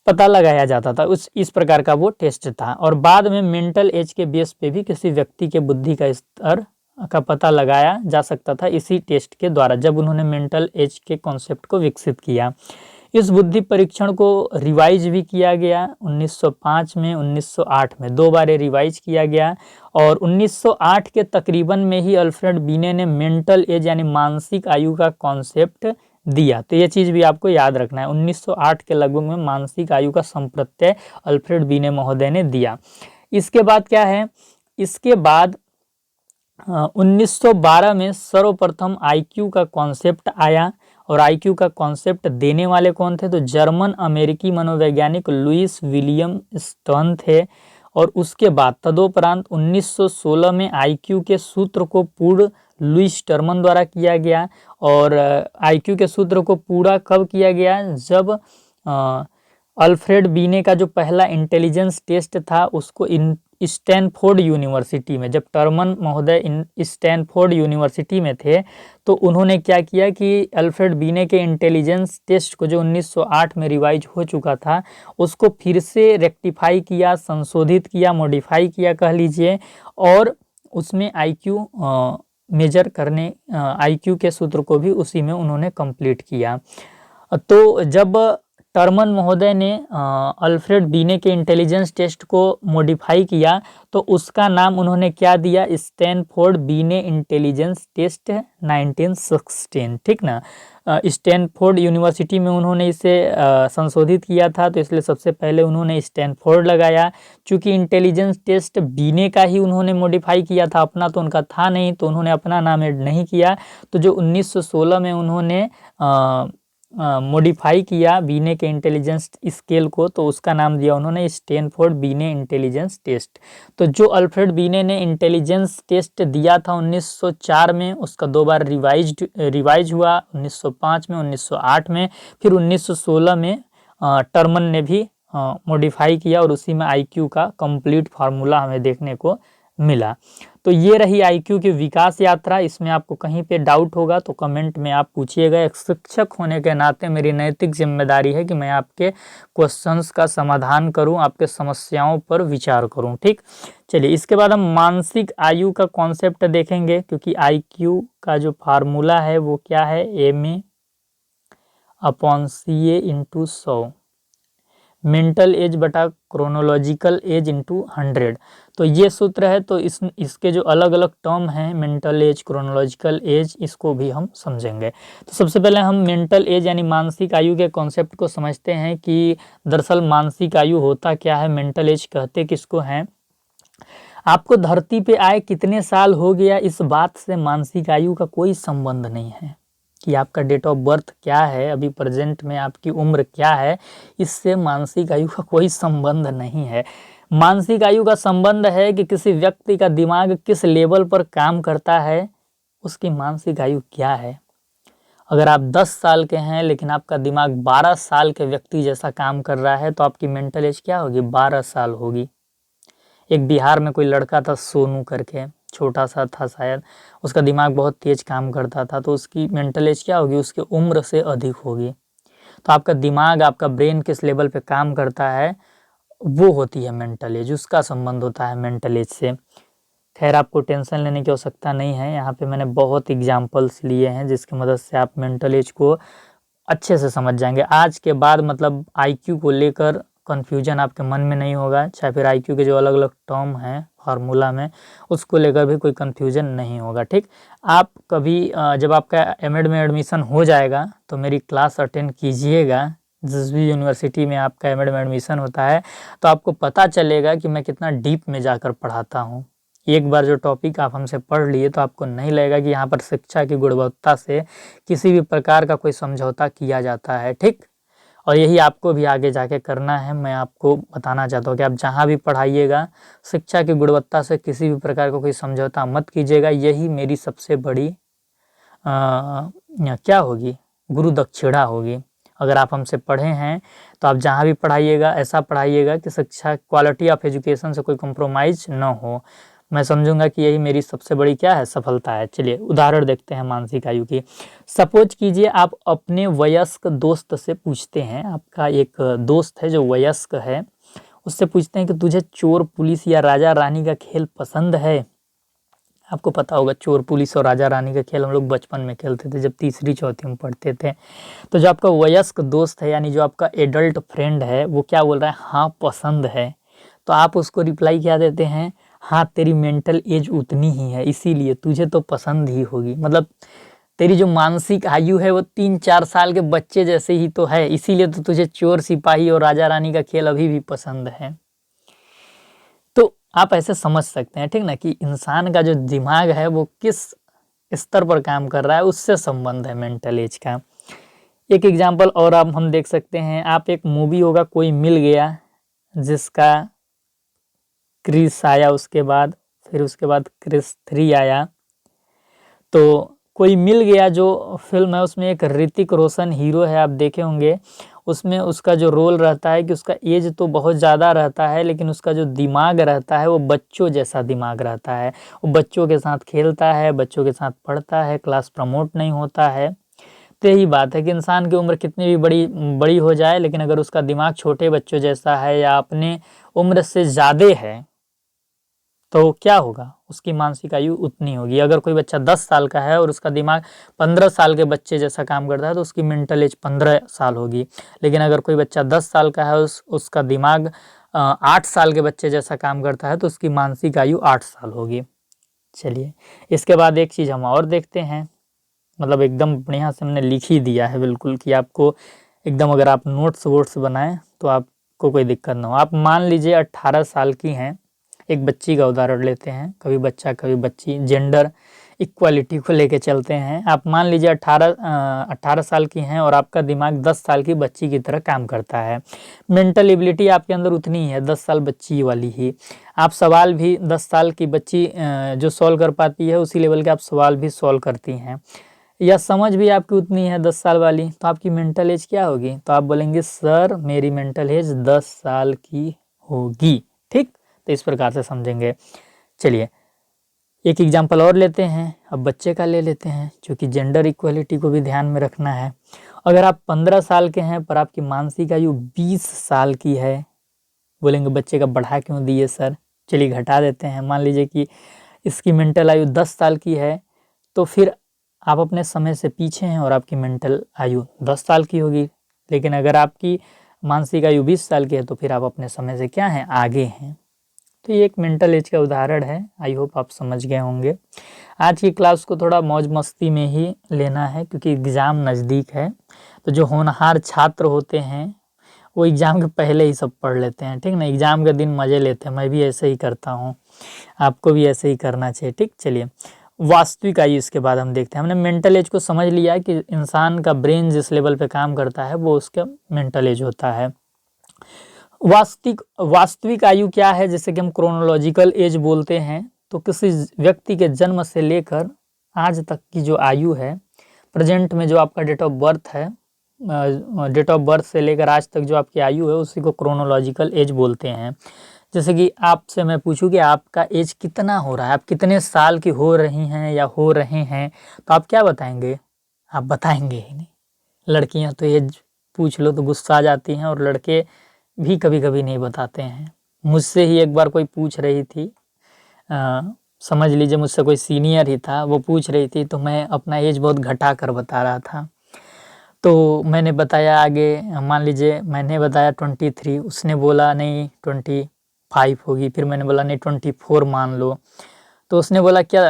S1: पता लगाया जाता था। इस प्रकार का वो टेस्ट था। और बाद में मेंटल एज के बेस पे भी किसी व्यक्ति के बुद्धि का स्तर का पता लगाया जा सकता था इसी टेस्ट के द्वारा, जब उन्होंने मेंटल एज के कॉन्सेप्ट को विकसित किया। इस बुद्धि परीक्षण को रिवाइज भी किया गया 1905 में, 1908 में, 2 बार रिवाइज किया गया। और 1908 के तकरीबन में ही अल्फ्रेड बीने ने मेंटल एज यानी मानसिक आयु का कॉन्सेप्ट दिया। तो ये चीज़ भी आपको याद रखना है, 1908 के लगभग में मानसिक आयु का संप्रत्यय अल्फ्रेड बीने महोदय ने दिया। इसके बाद क्या है, इसके बाद 1912 में सर्वप्रथम आईक्यू का कॉन्सेप्ट आया। और आईक्यू का कॉन्सेप्ट देने वाले कौन थे? तो जर्मन अमेरिकी मनोवैज्ञानिक लुइस विलियम स्टर्न थे। और उसके बाद तदोपरांत 1916 में आईक्यू के सूत्र को पूर्ण लुइस स्टर्मन द्वारा किया गया। और आईक्यू के सूत्र को पूरा कब किया गया? जब अल्फ्रेड बीने का जो पहला इंटेलिजेंस टेस्ट था उसको स्टैनफोर्ड यूनिवर्सिटी में, जब टर्मन महोदय स्टैनफोर्ड यूनिवर्सिटी में थे, तो उन्होंने क्या किया कि अल्फ्रेड बीने के इंटेलिजेंस टेस्ट को जो 1908 में रिवाइज हो चुका था उसको फिर से रेक्टिफाई किया, संशोधित किया, मॉडिफाई किया कह लीजिए। और उसमें आईक्यू मेजर करने आईक्यू के सूत्र को भी उसी में उन्होंने कंप्लीट किया। तो जब टर्मन महोदय ने अल्फ्रेड बीने के इंटेलिजेंस टेस्ट को मॉडिफाई किया तो उसका नाम उन्होंने क्या दिया? स्टैनफोर्ड बीने इंटेलिजेंस टेस्ट 1916। ठीक ना, स्टैनफोर्ड यूनिवर्सिटी में उन्होंने इसे संशोधित किया था, तो इसलिए सबसे पहले उन्होंने स्टैनफोर्ड लगाया। चूँकि इंटेलिजेंस टेस्ट बीने का ही उन्होंने मॉडिफाई किया था, अपना तो उनका था नहीं, तो उन्होंने अपना नाम ऐड नहीं किया। तो जो 1916 में उन्होंने मॉडिफाई किया बीने के इंटेलिजेंस स्केल को, तो उसका नाम दिया उन्होंने स्टैनफोर्ड बीने इंटेलिजेंस टेस्ट। तो जो अल्फ्रेड बीने ने इंटेलिजेंस टेस्ट दिया था 1904 में, उसका 2 बार रिवाइज हुआ, 1905 में, 1908 में, फिर 1916 में टर्मन ने भी मॉडिफाई किया और उसी में आईक्यू का कंप्लीट फार्मूला हमें देखने को मिला। तो ये रही आईक्यू की विकास यात्रा। इसमें आपको कहीं पे डाउट होगा तो कमेंट में आप पूछिएगा। एक शिक्षक होने के नाते मेरी नैतिक जिम्मेदारी है कि मैं आपके क्वेश्चंस का समाधान करूं, आपके समस्याओं पर विचार करूं। ठीक, चलिए इसके बाद हम मानसिक आयु का कॉन्सेप्ट देखेंगे, क्योंकि आईक्यू का जो फार्मूला है वो क्या है? MA/CA × 100, मेंटल एज बटा क्रोनोलॉजिकल एज इंटू 100। तो ये सूत्र है। तो इसके जो अलग अलग टर्म हैं, मेंटल एज, क्रोनोलॉजिकल एज, इसको भी हम समझेंगे। तो सबसे पहले हम मेंटल एज यानी मानसिक आयु के कॉन्सेप्ट को समझते हैं कि दरअसल मानसिक आयु होता क्या है, मेंटल एज कहते किसको हैं। आपको धरती पे आए कितने साल हो गया, इस बात से मानसिक आयु का कोई संबंध नहीं है। कि आपका डेट ऑफ बर्थ क्या है, अभी प्रेजेंट में आपकी उम्र क्या है, इससे मानसिक आयु का कोई संबंध नहीं है। मानसिक आयु का संबंध है कि किसी व्यक्ति का दिमाग किस लेवल पर काम करता है, उसकी मानसिक आयु क्या है। अगर आप 10 साल के हैं लेकिन आपका दिमाग 12 साल के व्यक्ति जैसा काम कर रहा है तो आपकी मेंटल एज क्या होगी? 12 साल होगी। एक बिहार में कोई लड़का था सोनू करके, छोटा सा था शायद, उसका दिमाग बहुत तेज काम करता था, तो उसकी मेंटल एज क्या होगी? उसकी उम्र से अधिक होगी। तो आपका दिमाग, आपका ब्रेन किस लेवल पे काम करता है वो होती है मेंटल एज, उसका संबंध होता है मेंटल एज से। खैर आपको टेंशन लेने की आवश्यकता नहीं है, यहाँ पे मैंने बहुत एग्जाम्पल्स लिए हैं जिसकी मदद से आप मेंटल एज को अच्छे से समझ जाएंगे। आज के बाद मतलब आईक्यू को लेकर कन्फ्यूजन आपके मन में नहीं होगा, चाहे फिर आईक्यू के जो अलग अलग टर्म हैं फार्मूला में, उसको लेकर भी कोई कन्फ्यूजन नहीं होगा। ठीक, आप कभी जब आपका एमएड में एडमिशन हो जाएगा तो मेरी क्लास अटेंड कीजिएगा। जिस भी यूनिवर्सिटी में आपका एमएड में एडमिशन होता है तो आपको पता चलेगा कि मैं कितना डीप में जाकर पढ़ाता हूँ। एक बार जो टॉपिक आप हमसे पढ़ लिए तो आपको नहीं लगेगा कि यहाँ पर शिक्षा की गुणवत्ता से किसी भी प्रकार का कोई समझौता किया जाता है, ठीक। और यही आपको भी आगे जाके करना है। मैं आपको बताना चाहता हूँ कि आप जहाँ भी पढ़ाइएगा शिक्षा की गुणवत्ता से किसी भी प्रकार का कोई समझौता मत कीजिएगा। यही मेरी सबसे बड़ी क्या होगी, गुरु दक्षिणा होगी। अगर आप हमसे पढ़े हैं तो आप जहाँ भी पढ़ाइएगा ऐसा पढ़ाइएगा कि शिक्षा क्वालिटी ऑफ एजुकेशन से कोई कॉम्प्रोमाइज़ न हो। मैं समझूंगा कि यही मेरी सबसे बड़ी क्या है, सफलता है। चलिए उदाहरण देखते हैं मानसिक आयु की। सपोज कीजिए आप अपने वयस्क दोस्त से पूछते हैं, आपका एक दोस्त है जो वयस्क है, उससे पूछते हैं कि तुझे चोर पुलिस या राजा रानी का खेल पसंद है। आपको पता होगा चोर पुलिस और राजा रानी का खेल हम लोग बचपन में खेलते थे जब तीसरी चौथी में पढ़ते थे। तो जो आपका वयस्क दोस्त है यानी जो आपका एडल्ट फ्रेंड है वो क्या बोल रहा है, हाँ पसंद है। तो आप उसको रिप्लाई क्या देते हैं, हाँ तेरी मेंटल एज उतनी ही है इसीलिए तुझे तो पसंद ही होगी। मतलब तेरी जो मानसिक आयु है वो 3-4 साल के बच्चे जैसे ही तो है, इसीलिए तो तुझे चोर सिपाही और राजा रानी का खेल अभी भी पसंद है। तो आप ऐसे समझ सकते हैं, ठीक ना, कि इंसान का जो दिमाग है वो किस स्तर पर काम कर रहा है उससे संबंध है मेंटल एज का। एक एग्जांपल और आप हम देख सकते हैं, आप एक मूवी होगा कोई मिल गया जिसका क्रिस आया, उसके बाद क्रिस 3 आया। तो कोई मिल गया जो फिल्म है उसमें एक ऋतिक रोशन हीरो है, आप देखे होंगे। उसमें उसका जो रोल रहता है कि उसका एज तो बहुत ज़्यादा रहता है लेकिन उसका जो दिमाग रहता है वो बच्चों जैसा दिमाग रहता है। वो बच्चों के साथ खेलता है, बच्चों के साथ पढ़ता है, क्लास प्रमोट नहीं होता है। तो यही बात है कि इंसान की उम्र कितनी भी बड़ी हो जाए लेकिन अगर उसका दिमाग छोटे बच्चों जैसा है या अपने उम्र से ज़्यादा है तो क्या होगा, उसकी मानसिक आयु उतनी होगी। अगर कोई बच्चा 10 साल का है और उसका दिमाग 15 साल के बच्चे जैसा काम करता है तो उसकी मेंटल एज 15 साल होगी। लेकिन अगर कोई बच्चा 10 साल का है उसका दिमाग 8 साल के बच्चे जैसा काम करता है तो उसकी मानसिक आयु 8 साल होगी। चलिए इसके बाद एक चीज़ हम और देखते हैं, मतलब एकदम बढ़िया से हमने लिख ही दिया है बिल्कुल कि आपको एकदम अगर आप नोट्स वोट्स बनाएं तो आपको कोई दिक्कत ना हो। आप मान लीजिए 18 साल की हैं, एक बच्ची का उदाहरण लेते हैं, कभी बच्चा कभी बच्ची, जेंडर इक्वालिटी को लेके चलते हैं। आप मान लीजिए 18 साल की हैं और आपका दिमाग 10 साल की बच्ची की तरह काम करता है। मेंटल एबिलिटी आपके अंदर उतनी ही है, 10 साल बच्ची वाली ही। आप सवाल भी 10 साल की बच्ची जो सॉल्व कर पाती है उसी लेवल के आप सवाल भी सॉल्व करती हैं, या समझ भी आपकी उतनी है 10 साल वाली, तो आपकी मेंटल एज क्या होगी, तो आप बोलेंगे सर मेरी मेंटल एज 10 साल की होगी, ठीक। तो इस प्रकार से समझेंगे। चलिए एक एग्जांपल और लेते हैं, अब बच्चे का ले लेते हैं क्योंकि जेंडर इक्वलिटी को भी ध्यान में रखना है। अगर आप 15 साल के हैं पर आपकी मानसिक आयु 20 साल की है, बोलेंगे बच्चे का बढ़ा क्यों दिए सर, चलिए घटा देते हैं। मान लीजिए कि इसकी मेंटल आयु 10 साल की है तो फिर आप अपने समय से पीछे हैं और आपकी मेंटल आयु 10 साल की होगी। लेकिन अगर आपकी मानसिक आयु 20 साल की है तो फिर आप अपने समय से क्या हैं, आगे हैं। तो ये एक मेंटल एज का उदाहरण है। आई होप आप समझ गए होंगे। आज की क्लास को थोड़ा मौज मस्ती में ही लेना है क्योंकि एग्ज़ाम नज़दीक है। तो जो होनहार छात्र होते हैं वो एग्ज़ाम के पहले ही सब पढ़ लेते हैं, ठीक ना, एग्ज़ाम के दिन मज़े लेते हैं। मैं भी ऐसे ही करता हूँ, आपको भी ऐसे ही करना चाहिए, ठीक। चलिए वास्तविक आयु इसके बाद हम देखते हैं। हमने मेंटल एज को समझ लिया कि इंसान का ब्रेन जिस लेवल पे काम करता है वो उसका मेंटल एज होता है। वास्तविक आयु क्या है, जैसे कि हम क्रोनोलॉजिकल एज बोलते हैं, तो किसी व्यक्ति के जन्म से लेकर आज तक की जो आयु है, प्रेजेंट में जो आपका डेट ऑफ बर्थ है, डेट ऑफ बर्थ से लेकर आज तक जो आपकी आयु है उसी को क्रोनोलॉजिकल एज बोलते हैं। जैसे कि आपसे मैं पूछूं कि आपका एज कितना हो रहा है, आप कितने साल की हो रही हैं या हो रहे हैं, तो आप क्या बताएंगे, आप बताएंगे ही नहीं। लड़कियां तो एज पूछ लो तो गुस्सा आ जाती हैं और लड़के भी कभी कभी नहीं बताते हैं। मुझसे ही एक बार कोई पूछ रही थी, समझ लीजिए मुझसे कोई सीनियर ही था, वो पूछ रही थी तो मैं अपना एज बहुत घटा कर बता रहा था। तो मैंने बताया आगे, मान लीजिए मैंने बताया 23, उसने बोला नहीं 25 होगी, फिर मैंने बोला नहीं 24 मान लो। तो उसने बोला क्या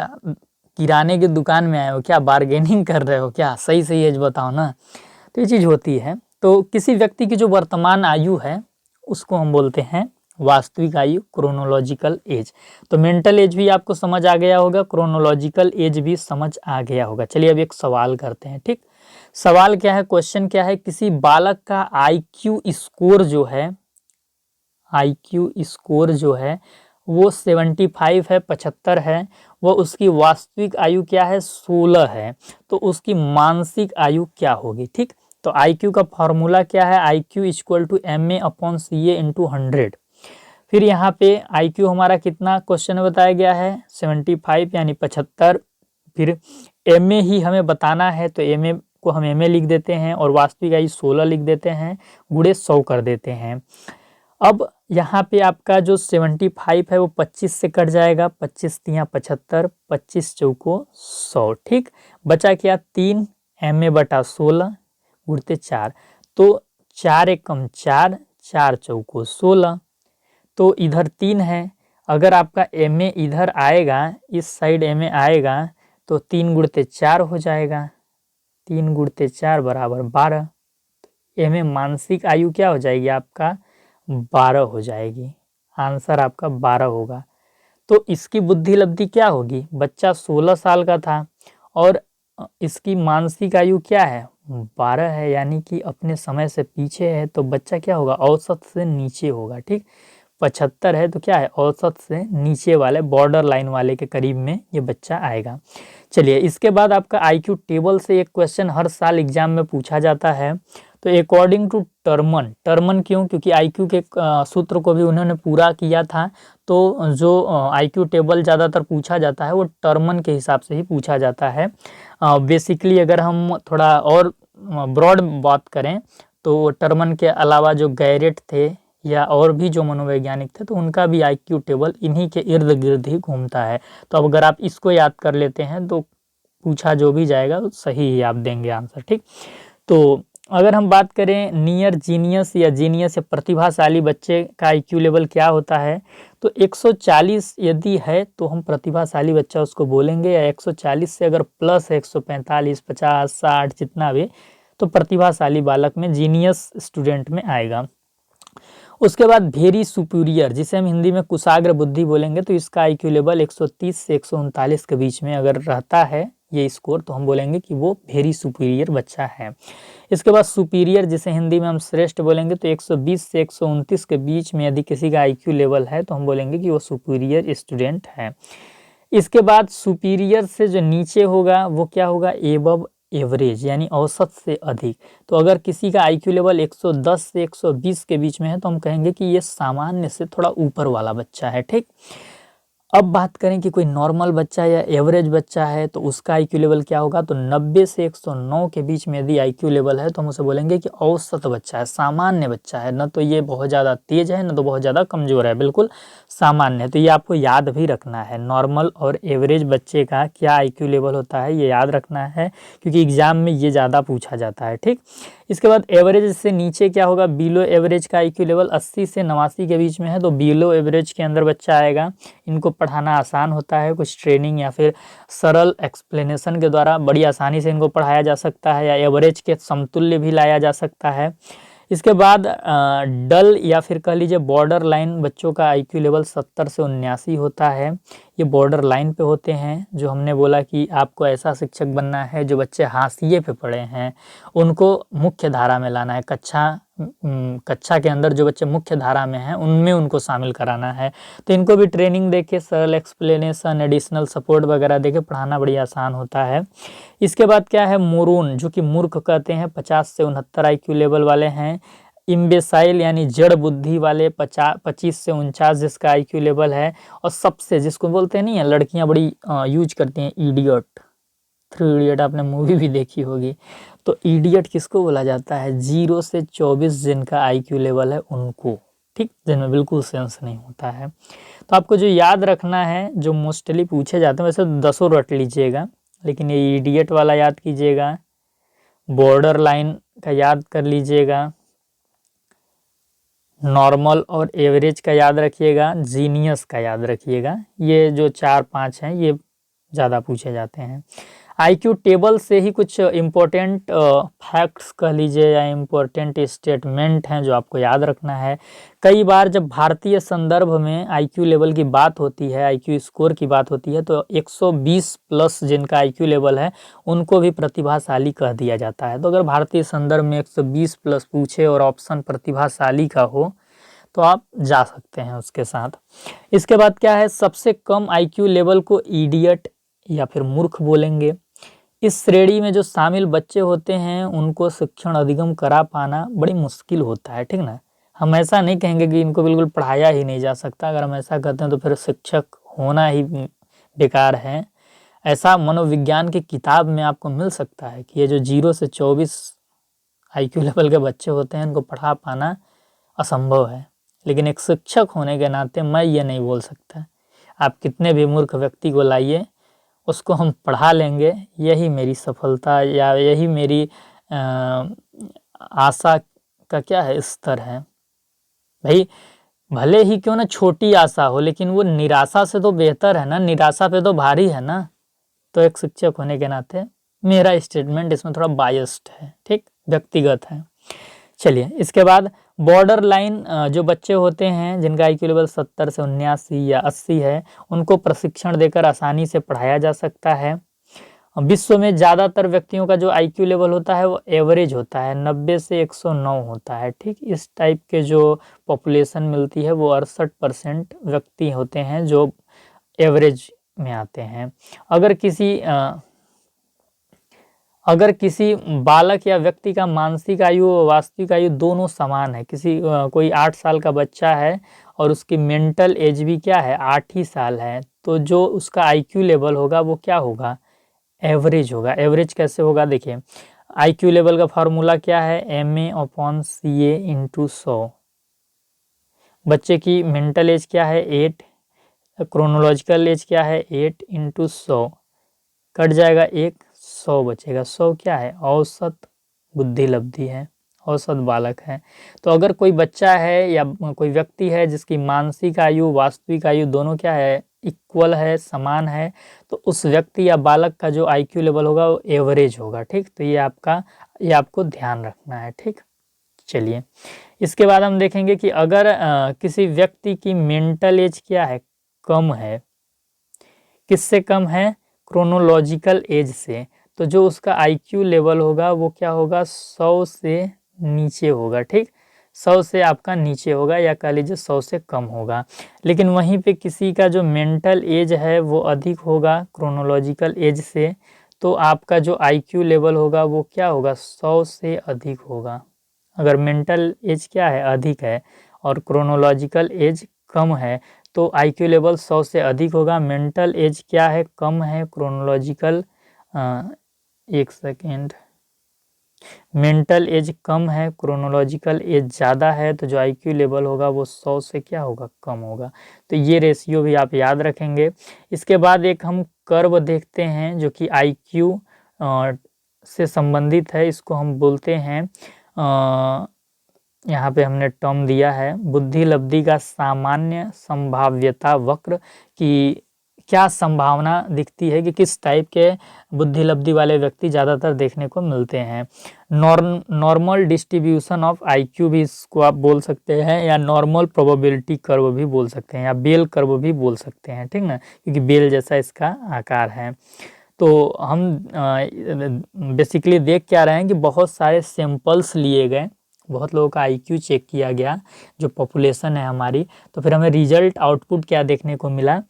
S1: किराने की दुकान में आए हो क्या, बार्गेनिंग कर रहे हो क्या, सही सही एज बताओ ना। तो ये चीज़ होती है। तो किसी व्यक्ति की जो वर्तमान आयु है उसको हम बोलते हैं वास्तविक आयु क्रोनोलॉजिकल एज। तो मेंटल एज भी आपको समझ आ गया होगा, क्रोनोलॉजिकल एज भी समझ आ गया होगा। चलिए अब एक सवाल करते हैं। ठीक, सवाल क्या है, क्वेश्चन क्या है, किसी बालक का आईक्यू स्कोर जो है, आईक्यू स्कोर जो है वो 75 है, 75 है, वो उसकी वास्तविक आयु क्या है, 16 है, तो उसकी मानसिक आयु क्या होगी। ठीक, तो आईक्यू का फॉर्मूला क्या है, IQ equal to MA/CA into 100। फिर यहाँ पे आईक्यू हमारा कितना क्वेश्चन में बताया गया है, 75 यानी 75। फिर MA ही हमें बताना है, तो MA को हम MA लिख देते हैं और वास्तविक आयु 16 लिख देते हैं, गुणे 100 कर देते हैं। अब यहाँ पे आपका जो 75 है वो 25 से कट जाएगा, 25 तिया 75, 25 चौको 100। ठीक, बचा क्या, 3 MA/16 गुणते 4, तो 4 एकम 4, 4 चौको 16, तो इधर 3 है। अगर आपका MA इधर आएगा, इस साइड MA आएगा, तो 3 गुणते 4 हो जाएगा, 3 गुणते 4 बराबर 12। MA मानसिक आयु क्या हो जाएगी आपका, 12 हो जाएगी, आंसर आपका 12 होगा। तो इसकी बुद्धि लब्धि क्या होगी, बच्चा 16 साल का था और इसकी मानसिक आयु क्या है, 12 है, यानी कि अपने समय से पीछे है, तो बच्चा क्या होगा, औसत से नीचे होगा। ठीक, 75 है तो क्या है, औसत से नीचे वाले बॉर्डर लाइन वाले के करीब में ये बच्चा आएगा। चलिए इसके बाद आपका आईक्यू टेबल से एक क्वेश्चन हर साल एग्जाम में पूछा जाता है। तो अकॉर्डिंग टू टर्मन, टर्मन क्यों, क्योंकि आईक्यू के सूत्र को भी उन्होंने पूरा किया था, तो जो आईक्यू टेबल ज़्यादातर पूछा जाता है वो टर्मन के हिसाब से ही पूछा जाता है। बेसिकली अगर हम थोड़ा और ब्रॉड बात करें तो टर्मन के अलावा जो गैरेट थे या और भी जो मनोवैज्ञानिक थे, तो उनका भी आईक्यू टेबल इन्हीं के इर्द गिर्द ही घूमता है। तो अब अगर आप इसको याद कर लेते हैं तो पूछा जो भी जाएगा तो सही ही आप देंगे आंसर। ठीक, तो अगर हम बात करें नियर जीनियस या जीनियस या प्रतिभाशाली बच्चे का आईक्यू लेवल क्या होता है, तो 140 यदि है तो हम प्रतिभाशाली बच्चा उसको बोलेंगे, या 140 से अगर प्लस है, 145, 50, 60 जितना भी, तो प्रतिभाशाली बालक में, जीनियस स्टूडेंट में आएगा। उसके बाद वेरी सुपीरियर, जिसे हम हिंदी में कुशाग्र बुद्धि बोलेंगे, तो इसका आईक्यू लेवल 130 से 139 के बीच में अगर रहता है ये स्कोर, तो हम बोलेंगे कि वो वेरी सुपीरियर बच्चा है। इसके बाद सुपीरियर, जिसे हिंदी में हम श्रेष्ठ बोलेंगे, तो 120 से 129 के बीच में यदि किसी का आईक्यू लेवल है तो हम बोलेंगे कि वो सुपीरियर स्टूडेंट है। इसके बाद सुपीरियर से जो नीचे होगा वो क्या होगा, एबव एवरेज, यानी औसत से अधिक। तो अगर किसी का आईक्यू लेवल 110 से 120 के बीच में है तो हम कहेंगे कि ये सामान्य से थोड़ा ऊपर वाला बच्चा है। ठीक, अब बात करें कि कोई नॉर्मल बच्चा या एवरेज बच्चा है तो उसका आईक्यू लेवल क्या होगा, तो 90 से 109 के बीच में यदि आईक्यू लेवल है तो हम उसे बोलेंगे कि औसत बच्चा है, सामान्य बच्चा है, न तो ये बहुत ज़्यादा तेज है न तो बहुत ज़्यादा कमज़ोर है, बिल्कुल सामान्य है। तो ये आपको याद भी रखना है, नॉर्मल और एवरेज बच्चे का क्या आईक्यू लेवल होता है ये याद रखना है, क्योंकि एग्जाम में ये ज़्यादा पूछा जाता है। ठीक, इसके बाद एवरेज से नीचे क्या होगा, बिलो एवरेज का आईक्यू लेवल 80 से 89 के बीच में है, तो बिलो एवरेज के अंदर बच्चा आएगा। इनको पढ़ाना आसान होता है, कुछ ट्रेनिंग या फिर सरल एक्सप्लेनेशन के द्वारा बड़ी आसानी से इनको पढ़ाया जा सकता है, या एवरेज के समतुल्य भी लाया जा सकता है। इसके बाद डल या फिर कह लीजिए बॉर्डर लाइन बच्चों का आईक्यू लेवल 70 से 79 होता है। ये बॉर्डर लाइन पे होते हैं, जो हमने बोला कि आपको ऐसा शिक्षक बनना है जो बच्चे हाशिए पे पड़े हैं उनको मुख्य धारा में लाना है, कक्षा के अंदर जो बच्चे मुख्य धारा में हैं उनमें उनको शामिल कराना है। तो इनको भी ट्रेनिंग देके, सरल एक्सप्लेनेशन, एडिशनल सपोर्ट वगैरह देके पढ़ाना बड़ी आसान होता है। इसके बाद क्या है, मोरून, जो कि मूर्ख कहते हैं, 50 से 69 आईक्यू लेवल वाले हैं। इम्बेसाइल यानी जड़ बुद्धि वाले 25 से 49 जिसका आईक्यू लेवल है। और सबसे जिसको बोलते हैं नहीं है, लड़कियां बड़ी यूज करती हैं, इडियट, 3 इडियट आपने मूवी भी देखी होगी, तो इडियट किसको बोला जाता है, 0 से 24 जिनका आईक्यू लेवल है उनको। ठीक, जिनमें बिल्कुल सेंस नहीं होता है। तो आपको जो याद रखना है, जो मोस्टली पूछे जाते हैं, वैसे 10 रट लीजिएगा, लेकिन ये इडियट वाला याद कीजिएगा, बॉर्डर लाइन का याद कर लीजिएगा, नॉर्मल और एवरेज का याद रखिएगा, जीनियस का याद रखिएगा। ये जो 4-5 हैं ये ज़्यादा पूछे जाते हैं। आईक्यू टेबल से ही कुछ इम्पोर्टेंट फैक्ट्स कह लीजिए या इम्पोर्टेंट स्टेटमेंट हैं जो आपको याद रखना है। कई बार जब भारतीय संदर्भ में आईक्यू लेवल की बात होती है, आईक्यू स्कोर की बात होती है, तो 120 प्लस जिनका आईक्यू लेवल है उनको भी प्रतिभाशाली कह दिया जाता है। तो अगर भारतीय संदर्भ में 120 प्लस पूछे और ऑप्शन प्रतिभाशाली का हो तो आप जा सकते हैं उसके साथ। इसके बाद क्या है, सबसे कम आईक्यू लेवल को इडियट या फिर मूर्ख बोलेंगे। इस श्रेणी में जो शामिल बच्चे होते हैं उनको शिक्षण अधिगम करा पाना बड़ी मुश्किल होता है, ठीक ना। हम ऐसा नहीं कहेंगे कि इनको बिल्कुल पढ़ाया ही नहीं जा सकता। अगर हम ऐसा कहते हैं तो फिर शिक्षक होना ही बेकार है। ऐसा मनोविज्ञान की किताब में आपको मिल सकता है कि ये जो 0 से 24 आईक्यू लेवल के बच्चे होते हैं इनको पढ़ा पाना असंभव है। लेकिन एक शिक्षक होने के नाते मैं ये नहीं बोल सकता। आप कितने भी मूर्ख व्यक्ति को लाइए, उसको हम पढ़ा लेंगे, यही मेरी सफलता या यही मेरी आशा का क्या है स्तर है। भाई भले ही क्यों ना छोटी आशा हो, लेकिन वो निराशा से तो बेहतर है ना, निराशा पे तो भारी है ना। तो एक शिक्षक होने के नाते मेरा स्टेटमेंट इसमें थोड़ा बायस्ड है, ठीक, व्यक्तिगत है। चलिए इसके बाद बॉर्डर लाइन जो बच्चे होते हैं जिनका आईक्यू लेवल 70 से 79 या 80 है, उनको प्रशिक्षण देकर आसानी से पढ़ाया जा सकता है। विश्व में ज़्यादातर व्यक्तियों का जो आईक्यू लेवल होता है वो एवरेज होता है, 90 से 109 होता है, ठीक। इस टाइप के जो पॉपुलेशन मिलती है वो 68% व्यक्ति होते हैं जो एवरेज में आते हैं। अगर किसी बालक या व्यक्ति का मानसिक आयु और वास्तविक आयु दोनों समान है, कोई 8 साल का बच्चा है और उसकी मेंटल एज भी क्या है 8 ही साल है, तो जो उसका आईक्यू लेवल होगा वो क्या होगा, एवरेज होगा। एवरेज कैसे होगा, देखिए आईक्यू लेवल का फार्मूला क्या है, MA/CA × 100। बच्चे की मेंटल एज क्या है 8, क्रोनोलॉजिकल एज क्या है 8 × 100, कट जाएगा 1, 100 बचेगा। 100 क्या है, औसत बुद्धि लब्धि है, औसत बालक है। तो अगर कोई बच्चा है या कोई व्यक्ति है जिसकी मानसिक आयु वास्तविक आयु दोनों क्या है इक्वल है, समान है, तो उस व्यक्ति या बालक का जो आईक्यू लेवल होगा वो एवरेज होगा, ठीक। तो ये आपको ध्यान रखना है, ठीक। चलिए इसके बाद हम देखेंगे कि अगर किसी व्यक्ति की मेंटल एज क्या है कम है, किससे कम है, क्रोनोलॉजिकल एज से, तो जो उसका आईक्यू लेवल होगा वो क्या होगा 100 से नीचे होगा, ठीक। 100 से आपका नीचे होगा या कह लीजिए 100 से कम होगा। लेकिन वहीं पे किसी का जो मेंटल एज है वो अधिक होगा क्रोनोलॉजिकल एज से, तो आपका जो आईक्यू लेवल होगा वो क्या होगा 100 से अधिक होगा। अगर मेंटल एज क्या है अधिक है और क्रोनोलॉजिकल एज कम है तो आईक्यू लेवल 100 से अधिक होगा। मेंटल एज क्या है कम है, क्रोनोलॉजिकल एक सेकेंड, मेंटल एज कम है, क्रोनोलॉजिकल एज ज़्यादा है, तो जो आईक्यू लेवल होगा वो 100 से क्या होगा कम होगा। तो ये रेशियो भी आप याद रखेंगे। इसके बाद एक हम कर्व देखते हैं जो कि आईक्यू से संबंधित है, इसको हम बोलते हैं यहाँ पे हमने टर्म दिया है बुद्धि लब्धि का सामान्य संभाव्यता वक्र, की क्या संभावना दिखती है कि किस टाइप के बुद्धि लब्धि वाले व्यक्ति ज़्यादातर देखने को मिलते हैं। नॉर्मल डिस्ट्रीब्यूशन ऑफ आईक्यू भी इसको आप बोल सकते हैं, या नॉर्मल प्रोबेबिलिटी कर्व भी बोल सकते हैं, या बेल कर्व भी बोल सकते हैं, ठीक ना, क्योंकि बेल जैसा इसका आकार है। तो हम बेसिकली देख क्या रहे हैं कि बहुत सारे सैंपल्स लिए गए, बहुत लोगों का आईक्यू चेक किया गया जो पॉपुलेशन है हमारी, तो फिर हमें रिजल्ट आउटपुट क्या देखने को मिला,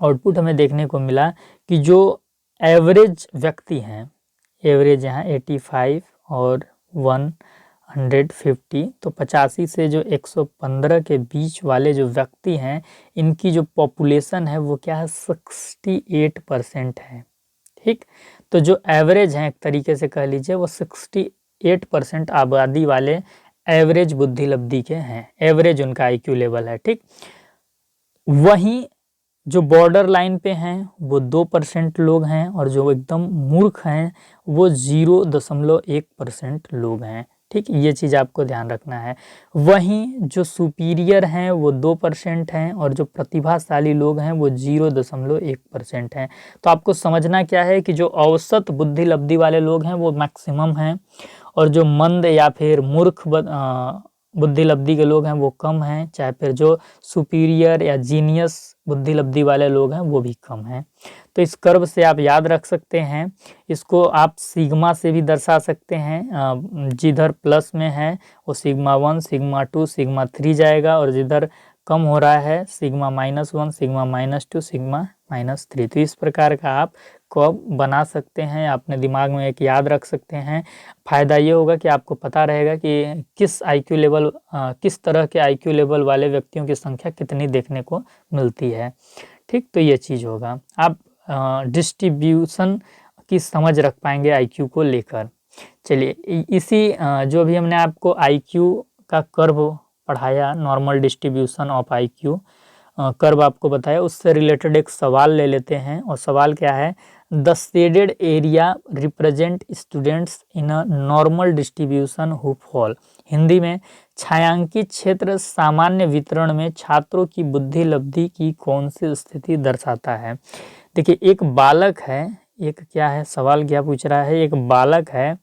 S1: आउटपुट हमें देखने को मिला कि जो एवरेज व्यक्ति हैं, एवरेज यहाँ 85 और 150, तो 85 से जो 115 के बीच वाले जो व्यक्ति हैं इनकी जो पॉपुलेशन है वो क्या है 68% है, ठीक। तो जो एवरेज हैं एक तरीके से कह लीजिए वो 68% आबादी वाले एवरेज बुद्धि लब्धि के हैं, एवरेज उनका आईक्यू लेवल है, ठीक। वहीं जो बॉर्डर लाइन पे हैं वो 2% लोग हैं और जो एकदम मूर्ख हैं वो 0.1% लोग हैं, ठीक, ये चीज़ आपको ध्यान रखना है। वहीं जो सुपीरियर हैं वो 2% हैं और जो प्रतिभाशाली लोग हैं वो 0.1% हैं। तो आपको समझना क्या है कि जो औसत बुद्धि लब्धि वाले लोग हैं वो मैक्सिमम हैं और जो मंद या फिर मूर्ख बुद्धि लब्धि के लोग हैं वो कम हैं, चाहे फिर जो सुपीरियर या जीनियस बुद्धि लब्धि वाले लोग हैं वो भी कम हैं। तो इस कर्व से आप याद रख सकते हैं, इसको आप सिग्मा से भी दर्शा सकते हैं। जिधर प्लस में है वो सिग्मा 1, सिग्मा 2, सिग्मा 3 जाएगा और जिधर कम हो रहा है सिग्मा -1, सिग्मा -2, सिग्मा -3। तो इस प्रकार का आप कर्व बना सकते हैं, अपने दिमाग में एक याद रख सकते हैं। फ़ायदा ये होगा कि आपको पता रहेगा कि किस तरह के आईक्यू लेवल वाले व्यक्तियों की संख्या कितनी देखने को मिलती है। ठीक, तो ये चीज़ होगा। आप डिस्ट्रीब्यूशन की समझ रख पाएंगे आईक्यू को लेकर। चलिए इसी जो भी हमने आपको आईक्यू का कर्व पढ़ाया, normal distribution of IQ curve आपको बताया, उससे रिलेटेड एक सवाल ले लेते हैं। और सवाल क्या है, the shaded area represent students in a normal distribution who fall. Hindi में छायांकित क्षेत्र सामान्य वितरण में छात्रों की बुद्धि लब्धि की कौन सी स्थिति दर्शाता है। देखिए एक बालक है, एक क्या है, सवाल क्या पूछ रहा है, एक बालक है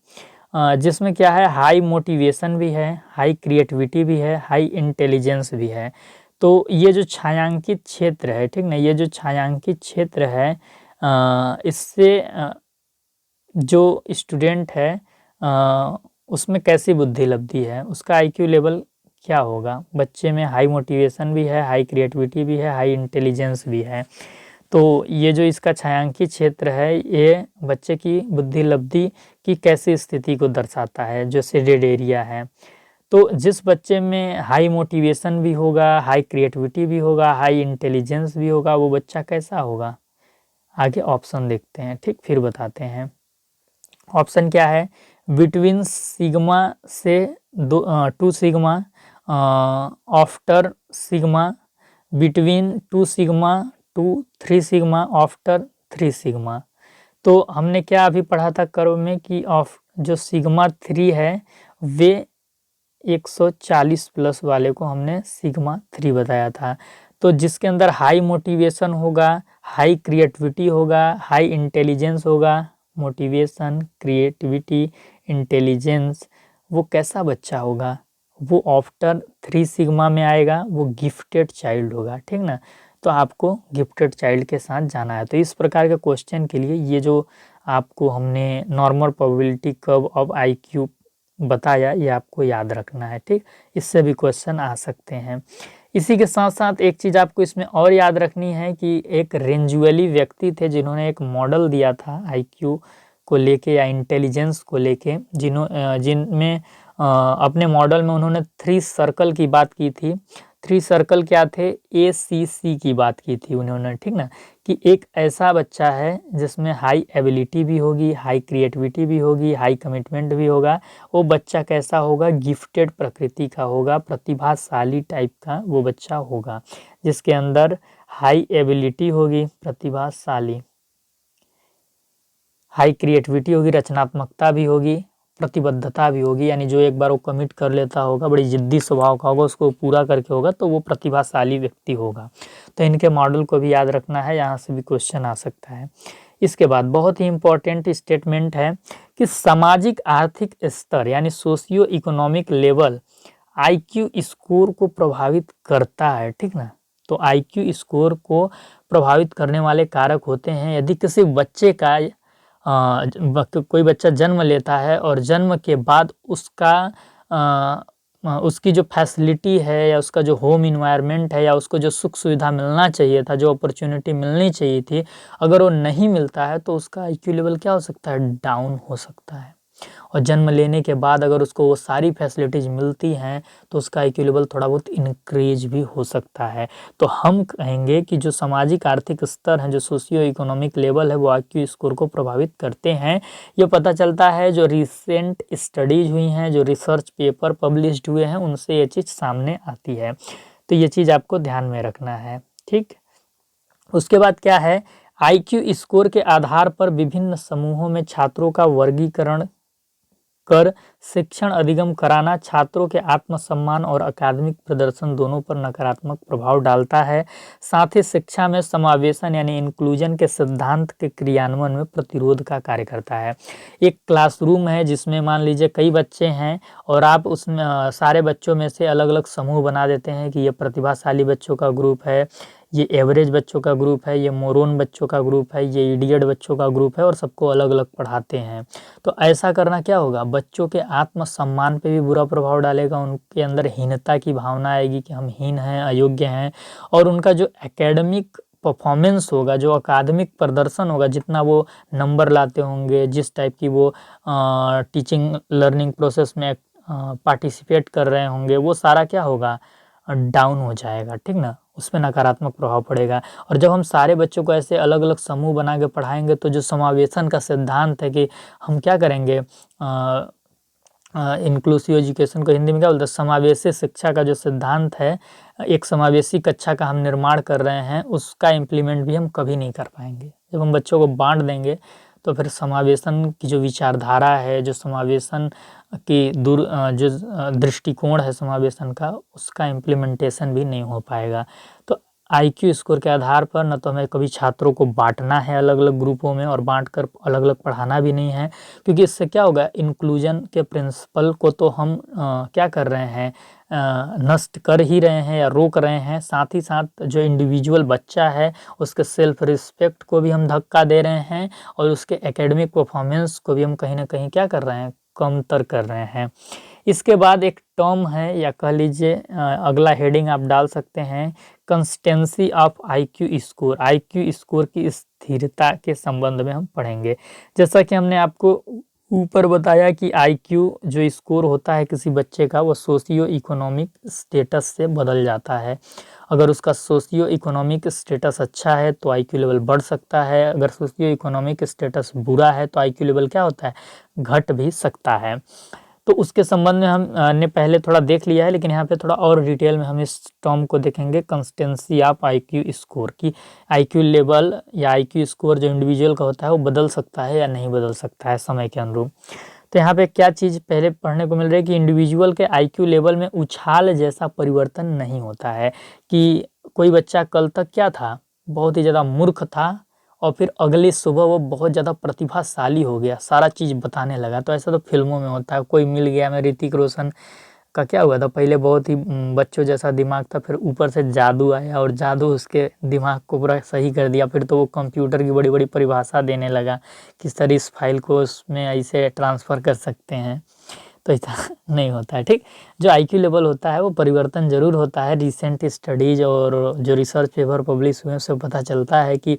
S1: जिसमें क्या है, हाई मोटिवेशन भी है, हाई क्रिएटिविटी भी है, हाई इंटेलिजेंस भी है। तो ये जो छायांकित क्षेत्र है, ठीक ना, ये जो छायांकित क्षेत्र है इससे जो स्टूडेंट है उसमें कैसी बुद्धि लब्धि है, उसका आईक्यू लेवल क्या होगा। बच्चे में हाई मोटिवेशन भी है, हाई क्रिएटिविटी भी है, हाई इंटेलिजेंस भी है। तो ये जो इसका छायांकित क्षेत्र है ये बच्चे की बुद्धि लब्धि की कैसी स्थिति को दर्शाता है, जो शेडेड एरिया है। तो जिस बच्चे में हाई मोटिवेशन भी होगा, हाई क्रिएटिविटी भी होगा, हाई इंटेलिजेंस भी होगा, वो बच्चा कैसा होगा, आगे ऑप्शन देखते हैं, ठीक, फिर बताते हैं। ऑप्शन क्या है, बिटवीन सिग्मा से 2 sigma, after sigma, between 2 sigma two 3 sigma, after 3 sigma. तो हमने क्या अभी पढ़ा था कर्व में कि जो सिग्मा 3 है वे 140 प्लस वाले को हमने सिग्मा 3 बताया था। तो जिसके अंदर हाई मोटिवेशन होगा, हाई क्रिएटिविटी होगा, हाई इंटेलिजेंस होगा, मोटिवेशन, क्रिएटिविटी, इंटेलिजेंस, वो कैसा बच्चा होगा, वो आफ्टर 3 सिग्मा में आएगा, वो गिफ्टेड चाइल्ड होगा, ठीक ना। तो आपको गिफ्टेड चाइल्ड के साथ जाना है। तो इस प्रकार के क्वेश्चन के लिए ये जो आपको हमने normal probability curve of IQ बताया ये आपको याद रखना है, ठीक, इससे भी क्वेश्चन आ सकते हैं। इसी के साथ साथ एक चीज़ आपको इसमें और याद रखनी है कि एक रेंजुअली व्यक्ति थे जिन्होंने एक मॉडल दिया था आईक्यू को लेके या इंटेलिजेंस को लेके, जिनमें अपने मॉडल में उन्होंने 3 सर्कल की बात की थी। 3 सर्कल क्या थे, ACC की बात की थी उन्होंने, ठीक ना, कि एक ऐसा बच्चा है जिसमें हाई एबिलिटी भी होगी, हाई क्रिएटिविटी भी होगी, हाई कमिटमेंट भी होगा। वो बच्चा कैसा होगा, गिफ्टेड प्रकृति का होगा, प्रतिभाशाली टाइप का वो बच्चा होगा, जिसके अंदर हाई एबिलिटी होगी, प्रतिभाशाली, हाई क्रिएटिविटी होगी, रचनात्मकता भी होगी, प्रतिबद्धता भी होगी, यानी जो एक बार वो कमिट कर लेता होगा, बड़ी जिद्दी स्वभाव का होगा, उसको पूरा करके होगा, तो वो प्रतिभाशाली व्यक्ति होगा। तो इनके मॉडल को भी याद रखना है, यहाँ से भी क्वेश्चन आ सकता है। इसके बाद बहुत ही इंपॉर्टेंट स्टेटमेंट है कि सामाजिक आर्थिक स्तर यानी socio economic level IQ score को प्रभावित करता है, ठीक ना। तो आईक्यू स्कोर को प्रभावित करने वाले कारक होते हैं। यदि किसी बच्चे का कोई बच्चा जन्म लेता है और जन्म के बाद उसकी जो फैसिलिटी है या उसका जो होम इन्वायरमेंट है या उसको जो सुख सुविधा मिलना चाहिए था, जो अपॉर्चुनिटी मिलनी चाहिए थी, अगर वो नहीं मिलता है तो उसका आईक्यू लेवल क्या हो सकता है, डाउन हो सकता है। और जन्म लेने के बाद अगर उसको वो सारी फैसिलिटीज़ मिलती हैं तो उसका आईक्यू लेवल थोड़ा बहुत इंक्रीज भी हो सकता है। तो हम कहेंगे कि जो सामाजिक आर्थिक स्तर हैं, जो सोशियो इकोनॉमिक लेवल है, वो आईक्यू स्कोर को प्रभावित करते हैं। ये पता चलता है जो रिसेंट स्टडीज हुई हैं, जो रिसर्च पेपर पब्लिश्ड हुए हैं, उनसे ये चीज़ सामने आती है। तो ये चीज़ आपको ध्यान में रखना है, ठीक। उसके बाद क्या है, आईक्यू स्कोर के आधार पर विभिन्न समूहों में छात्रों का वर्गीकरण कर शिक्षण अधिगम कराना छात्रों के आत्मसम्मान और अकादमिक प्रदर्शन दोनों पर नकारात्मक प्रभाव डालता है। साथ ही शिक्षा में समावेशन यानी इंक्लूजन के सिद्धांत के क्रियान्वयन में प्रतिरोध का कार्य करता है। एक क्लासरूम है जिसमें मान लीजिए कई बच्चे हैं और आप उसमें सारे बच्चों में से अलग अलग समूह बना देते हैं कि ये प्रतिभाशाली बच्चों का ग्रुप है, ये एवरेज बच्चों का ग्रुप है, ये मोरोन बच्चों का ग्रुप है, ये इडियट बच्चों का ग्रुप है और सबको अलग अलग पढ़ाते हैं। तो ऐसा करना क्या होगा, बच्चों के आत्मसम्मान पे भी बुरा प्रभाव डालेगा, उनके अंदर हीनता की भावना आएगी कि हम हीन हैं, अयोग्य हैं, और उनका जो एकेडमिक परफॉर्मेंस होगा, जो अकादमिक प्रदर्शन होगा, जितना वो नंबर लाते होंगे, जिस टाइप की वो टीचिंग लर्निंग प्रोसेस में पार्टिसिपेट कर रहे होंगे, वो सारा क्या होगा, डाउन हो जाएगा, ठीक ना, उसमें नकारात्मक प्रभाव पड़ेगा। और जब हम सारे बच्चों को ऐसे अलग अलग समूह बना के पढ़ाएंगे तो जो समावेशन का सिद्धांत है कि हम क्या करेंगे, इंक्लूसिव एजुकेशन को हिंदी में क्या बोलते हैं, समावेशी शिक्षा का जो सिद्धांत है, एक समावेशी कक्षा का हम निर्माण कर रहे हैं, उसका इम्प्लीमेंट भी हम कभी नहीं कर पाएंगे। जब हम बच्चों को बांट देंगे तो फिर समावेशन की जो विचारधारा है, जो समावेशन की जो दृष्टिकोण है समावेशन का, उसका इम्प्लीमेंटेशन भी नहीं हो पाएगा। तो आईक्यू स्कोर के आधार पर न तो हमें कभी छात्रों को बांटना है अलग अलग ग्रुपों में और बांट कर अलग अलग पढ़ाना भी नहीं है, क्योंकि इससे क्या होगा, इंक्लूजन के प्रिंसिपल को तो हम क्या कर रहे हैं, नष्ट कर ही रहे हैं या रोक रहे हैं। साथ ही साथ जो इंडिविजुअल बच्चा है उसके सेल्फ रिस्पेक्ट को भी हम धक्का दे रहे हैं और उसके एकेडमिक परफॉर्मेंस को भी हम कहीं ना कहीं क्या कर रहे हैं, कमतर कर रहे हैं। इसके बाद एक टर्म है, या कह लीजिए अगला हेडिंग आप डाल सकते हैं, consistency of IQ score. IQ score की स्थिरता के संबंध में हम पढ़ेंगे। जैसा कि हमने आपको ऊपर बताया कि आईक्यू जो स्कोर होता है किसी बच्चे का, वो सोशियो इकोनॉमिक स्टेटस से बदल जाता है। अगर उसका सोशियो इकोनॉमिक स्टेटस अच्छा है तो आईक्यू लेवल बढ़ सकता है, अगर सोशियो इकोनॉमिक स्टेटस बुरा है तो आईक्यू लेवल क्या होता है, घट भी सकता है। तो उसके संबंध में हम ने पहले थोड़ा देख लिया है, लेकिन यहाँ पे थोड़ा और डिटेल में हम इस टर्म को देखेंगे, कंसिस्टेंसी ऑफ आईक्यू स्कोर की। आईक्यू लेवल या आईक्यू स्कोर जो इंडिविजुअल का होता है वो बदल सकता है या नहीं बदल सकता है समय के अनुरूप। तो यहाँ पे क्या चीज़ पहले पढ़ने को मिल रही है कि इंडिविजुअल के आईक्यू लेवल में उछाल जैसा परिवर्तन नहीं होता है, कि कोई बच्चा कल तक क्या था, बहुत ही ज़्यादा मूर्ख था और फिर अगली सुबह वो बहुत ज़्यादा प्रतिभाशाली हो गया, सारा चीज़ बताने लगा। तो ऐसा तो फिल्मों में होता है, कोई मिल गया, मैं ऋतिक रोशन का क्या हुआ था, पहले बहुत ही बच्चों जैसा दिमाग था, फिर ऊपर से जादू आया और जादू उसके दिमाग को पूरा सही कर दिया, फिर तो वो कंप्यूटर की बड़ी बड़ी परिभाषा देने लगा, किस तरह इस फाइल को उसमें ऐसे ट्रांसफ़र कर सकते हैं। तो ऐसा नहीं होता है, ठीक। जो आईक्यू लेवल होता है वो परिवर्तन जरूर होता है। रिसेंट स्टडीज और जो रिसर्च पेपर पब्लिश हुए उससे पता चलता है कि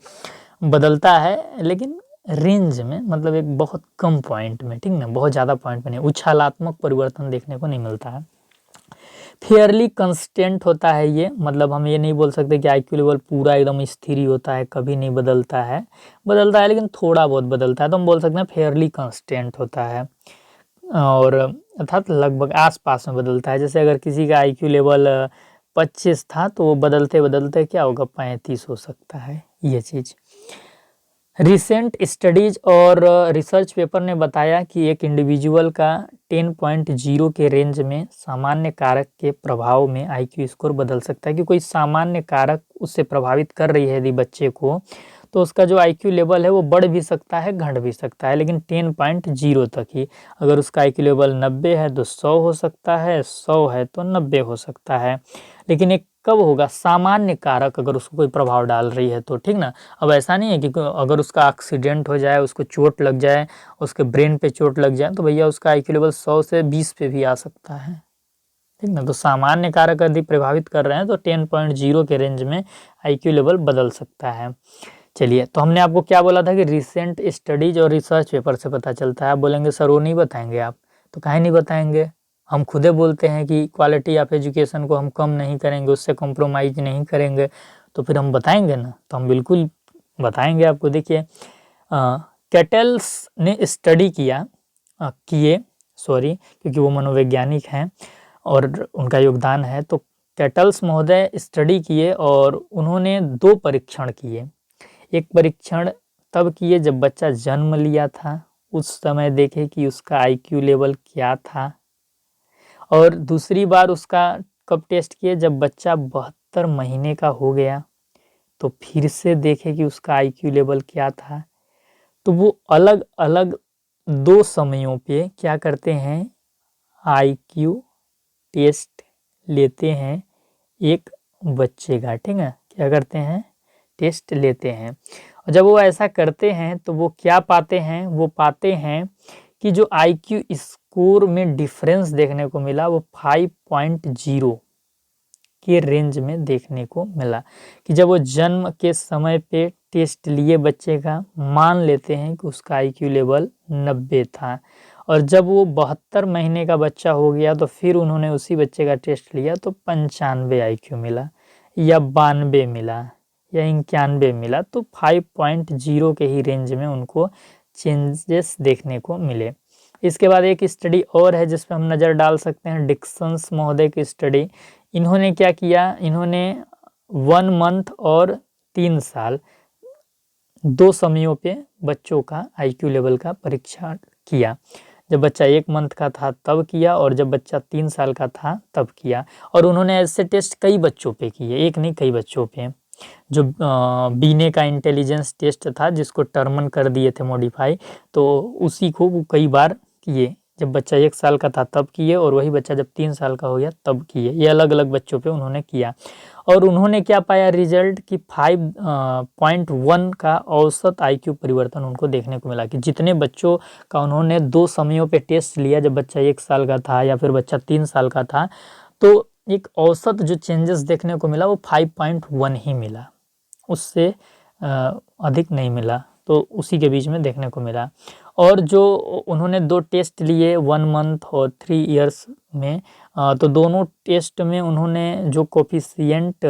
S1: बदलता है, लेकिन रेंज में, मतलब एक बहुत कम पॉइंट में, ठीक ना, बहुत ज़्यादा पॉइंट में नहीं, उछालात्मक परिवर्तन देखने को नहीं मिलता है। फेयरली कंस्टेंट होता है ये, मतलब हम ये नहीं बोल सकते कि आईक्यू लेवल पूरा एकदम स्थिर ही होता है, कभी नहीं बदलता है, बदलता है लेकिन थोड़ा बहुत बदलता है, तो हम बोल सकते हैं फेयरली कंस्टेंट होता है, और अर्थात लगभग आसपास में बदलता है। जैसे अगर किसी का आईक्यू लेवल 25 था तो वो बदलते बदलते क्या होगा, 35 हो सकता है, ये चीज़। रिसेंट स्टडीज और रिसर्च पेपर ने बताया कि एक इंडिविजुअल का 10.0 के रेंज में सामान्य कारक के प्रभाव में आईक्यू स्कोर बदल सकता है, कि कोई सामान्य कारक उससे प्रभावित कर रही है यदि बच्चे को, तो उसका जो आईक्यू लेवल है वो बढ़ भी सकता है, घट भी सकता है, लेकिन 10.0 तक ही। अगर उसका आईक्यू लेवल 90 है तो 100 हो सकता है, 100 है तो 90 हो सकता है, लेकिन एक कब होगा, सामान्य कारक अगर उसको कोई प्रभाव डाल रही है तो, ठीक ना। अब ऐसा नहीं है कि अगर उसका एक्सीडेंट हो जाए, उसको चोट लग जाए, उसके ब्रेन पे चोट लग जाए, तो भैया उसका आईक्यू लेवल 100 से 20 पे भी आ सकता है, ठीक ना। तो सामान्य कारक यदि प्रभावित कर रहे हैं तो 10.0 के रेंज में आईक्यू लेवल बदल सकता है। चलिए, तो हमने आपको क्या बोला था कि रिसेंट स्टडीज और रिसर्च पेपर से पता चलता है। आप बोलेंगे सर वो नहीं बताएंगे आप, तो काहे नहीं बताएंगे, हम खुदे बोलते हैं कि क्वालिटी ऑफ एजुकेशन को हम कम नहीं करेंगे, उससे कॉम्प्रोमाइज़ नहीं करेंगे, तो फिर हम बताएंगे ना, तो हम बिल्कुल बताएंगे आपको। देखिए, कैटल्स ने स्टडी किए, क्योंकि वो मनोवैज्ञानिक हैं और उनका योगदान है, तो कैटल्स महोदय स्टडी किए और उन्होंने 2 परीक्षण किए। एक परीक्षण तब किए जब बच्चा जन्म लिया था, उस समय देखे कि उसका आईक्यू लेवल क्या था। और दूसरी बार उसका कब टेस्ट किए, जब बच्चा 72 महीने का हो गया, तो फिर से देखे कि उसका आईक्यू लेवल क्या था। तो वो अलग अलग 2 समयों पे क्या करते हैं, आईक्यू टेस्ट लेते हैं एक बच्चे का, ठीक है, क्या करते हैं, टेस्ट लेते हैं। और जब वो ऐसा करते हैं तो वो क्या पाते हैं, वो पाते हैं कि जो आईक्यू स्कोर में डिफरेंस देखने को मिला वो 5.0 के रेंज में देखने को मिला। कि जब वो जन्म के समय पे टेस्ट लिए बच्चे का, मान लेते हैं कि उसका आईक्यू लेवल 90 था, और जब वो 72 महीने का बच्चा हो गया तो फिर उन्होंने उसी बच्चे का टेस्ट लिया तो 95 आईक्यू मिला, या 92 मिला, या 91 मिला। तो 5.0 के ही रेंज में उनको चेंजेस देखने को मिले। इसके बाद एक स्टडी और है जिस पर हम नज़र डाल सकते हैं, डिक्सन्स महोदय की स्टडी। इन्होंने क्या किया, इन्होंने 1 मंथ और 3 साल 2 समयों पे बच्चों का आईक्यू लेवल का परीक्षण किया। जब बच्चा 1 मंथ का था तब किया, और जब बच्चा 3 साल का था तब किया। और उन्होंने ऐसे टेस्ट कई बच्चों पे किए, एक नहीं कई बच्चों पे। जो बीने का इंटेलिजेंस टेस्ट था जिसको टर्मन कर दिए थे मॉडिफाई, तो उसी को वो कई बार किए। जब बच्चा 1 साल का था तब किए, और वही बच्चा जब 3 साल का हो गया तब किए। ये अलग अलग बच्चों पे उन्होंने किया। और उन्होंने क्या पाया रिजल्ट कि 5.1 का औसत आईक्यू परिवर्तन उनको देखने को मिला। कि जितने बच्चों का उन्होंने 2 समयों पे टेस्ट लिया, जब बच्चा 1 साल का था या फिर बच्चा 3 साल का था, तो एक औसत जो चेंजेस देखने को मिला वो 5.1 ही मिला, उससे अधिक नहीं मिला। तो उसी के बीच में देखने को मिला। और जो उन्होंने 2 टेस्ट लिए 1 मंथ और 3 इयर्स में, तो दोनों टेस्ट में उन्होंने जो कोफिशिएंट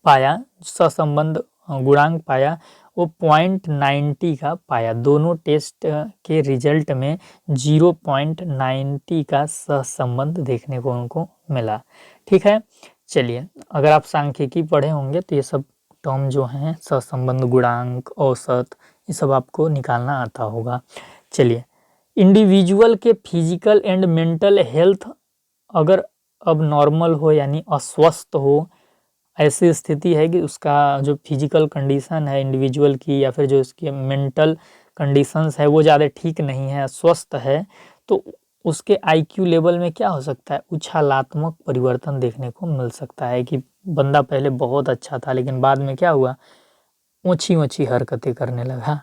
S1: पाया, सहसंबंध गुणांक पाया, वो 0.90 का पाया। दोनों टेस्ट के रिजल्ट में 0.90 का सहसंबंध देखने को उनको मिला। ठीक है, चलिए, अगर आप सांख्यिकी पढ़े होंगे तो ये सब टर्म जो हैं, सहसंबंध गुणांक, औसत, ये सब आपको निकालना आता होगा। चलिए, इंडिविजुअल के फिजिकल एंड मेंटल हेल्थ अगर अब नॉर्मल हो यानी अस्वस्थ हो, ऐसी स्थिति है कि उसका जो फिजिकल कंडीशन है इंडिविजुअल की, या फिर जो उसकी मेंटल कंडीशंस है वो ज़्यादा ठीक नहीं है, अस्वस्थ है, तो उसके आईक्यू लेवल में क्या हो सकता है, उछालात्मक परिवर्तन देखने को मिल सकता है। कि बंदा पहले बहुत अच्छा था लेकिन बाद में क्या हुआ, ऊंची ऊंची हरकतें करने लगा।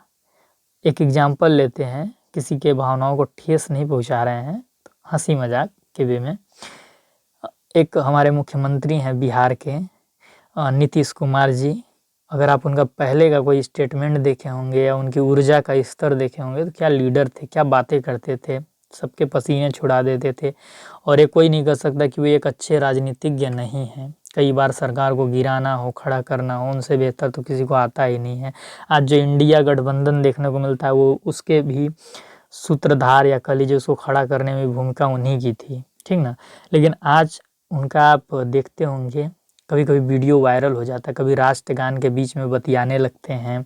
S1: एक एग्जाम्पल लेते हैं, किसी के भावनाओं को ठेस नहीं पहुंचा रहे हैं, तो हंसी मजाक के वे में, एक हमारे मुख्यमंत्री हैं बिहार के, नीतीश कुमार जी। अगर आप उनका पहले का कोई स्टेटमेंट देखे होंगे या उनकी ऊर्जा का स्तर देखे होंगे, तो क्या लीडर थे, क्या बातें करते थे, सबके पसीने छुड़ा देते थे। और ये कोई नहीं कर सकता कि वो एक अच्छे राजनीतिज्ञ नहीं हैं। कई बार सरकार को गिराना हो, खड़ा करना हो, उनसे बेहतर तो किसी को आता ही नहीं है। आज जो इंडिया गठबंधन देखने को मिलता है वो उसके भी सूत्रधार या कह लीजिए उसको खड़ा करने में भूमिका उन्हीं की थी, ठीक ना। लेकिन आज उनका आप देखते होंगे कभी कभी वीडियो वायरल हो जाता है, कभी राष्ट्रगान के बीच में बतियाने लगते हैं,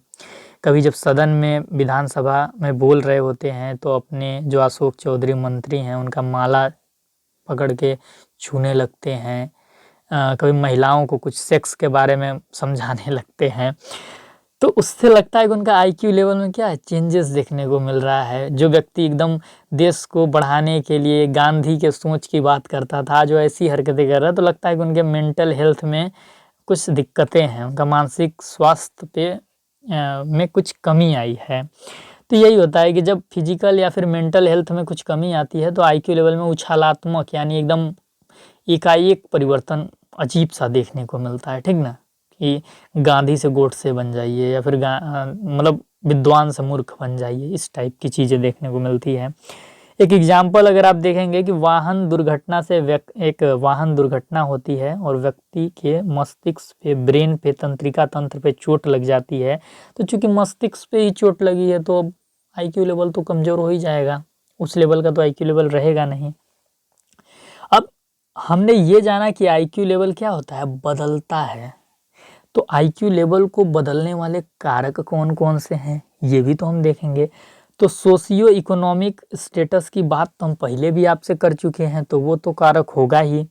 S1: कभी जब सदन में विधानसभा में बोल रहे होते हैं तो अपने जो अशोक चौधरी मंत्री हैं उनका माला पकड़ के छूने लगते हैं, कभी महिलाओं को कुछ सेक्स के बारे में समझाने लगते हैं। तो उससे लगता है कि उनका आईक्यू लेवल में क्या है, चेंजेस देखने को मिल रहा है। जो व्यक्ति एकदम देश को बढ़ाने के लिए गांधी के सोच की बात करता था, जो ऐसी हरकतें कर रहा है, तो लगता है कि उनके मेंटल हेल्थ में कुछ दिक्कतें हैं, उनका मानसिक स्वास्थ्य पे में कुछ कमी आई है। तो यही होता है कि जब फिजिकल या फिर मेंटल हेल्थ में कुछ कमी आती है तो आईक्यू लेवल में उछालात्मक यानी एकदम एकाएक परिवर्तन अजीब सा देखने को मिलता है, ठीक ना। कि गांधी से गोडसे बन जाइए, या फिर मतलब विद्वान से मूर्ख बन जाइए, इस टाइप की चीज़ें देखने को मिलती है। एक एग्जाम्पल अगर आप देखेंगे कि वाहन दुर्घटना से एक वाहन दुर्घटना होती है और व्यक्ति के मस्तिष्क पे, ब्रेन पे, तंत्रिका तंत्र पे चोट लग जाती है, तो चूंकि मस्तिष्क पे ही चोट लगी है तो आईक्यू लेवल तो कमज़ोर हो ही जाएगा, उस लेवल का तो आईक्यू लेवल रहेगा नहीं। अब हमने ये जाना कि आईक्यू लेवल क्या होता है, बदलता है। तो आईक्यू लेवल को बदलने वाले कारक कौन कौन से हैं ये भी तो हम देखेंगे। तो सोशियो इकोनॉमिक स्टेटस की बात तो हम पहले भी आपसे कर चुके हैं, तो वो तो कारक होगा ही।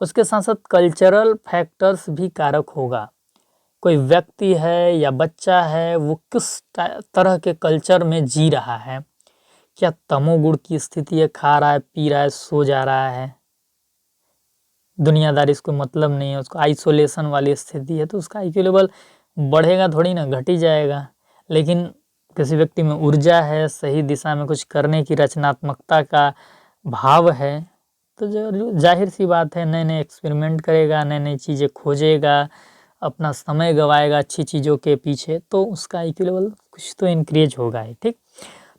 S1: उसके साथ साथ कल्चरल फैक्टर्स भी कारक होगा। कोई व्यक्ति है या बच्चा है, वो किस तरह के कल्चर में जी रहा है, क्या तमोगुण की स्थिति है, खा रहा है, पी रहा है, सो जा रहा है, दुनियादारी इसको मतलब नहीं है, उसको आइसोलेशन वाली स्थिति है, तो उसका आईक्यू लेवल बढ़ेगा थोड़ी ना, घट ही जाएगा। लेकिन किसी व्यक्ति में ऊर्जा है, सही दिशा में कुछ करने की रचनात्मकता का भाव है, तो जो जाहिर सी बात है नए नए एक्सपेरिमेंट करेगा, नई नई चीज़ें खोजेगा, अपना समय गवाएगा अच्छी चीज़ों के पीछे, तो उसका आईक्यू लेवल कुछ तो इंक्रीज होगा ही। ठीक,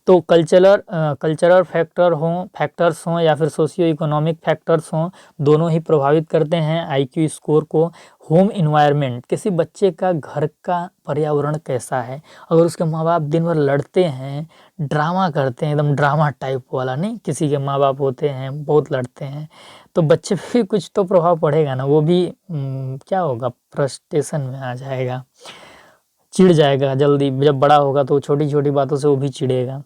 S1: तो कल्चरल फैक्टर्स हों या फिर सोशियो इकोनॉमिक फैक्टर्स हों, दोनों ही प्रभावित करते हैं आईक्यू स्कोर को। होम इन्वायरमेंट, किसी बच्चे का घर का पर्यावरण कैसा है, अगर उसके माँ बाप दिन भर लड़ते हैं, ड्रामा करते हैं, एकदम ड्रामा टाइप वाला, नहीं, किसी के माँ बाप होते हैं बहुत लड़ते हैं, तो बच्चे पे भी कुछ तो प्रभाव पड़ेगा ना, वो भी क्या होगा, फ्रस्ट्रेशन में आ जाएगा, चिढ़ जाएगा जल्दी, जब बड़ा होगा तो छोटी छोटी बातों से वो भी चिढ़ेगा,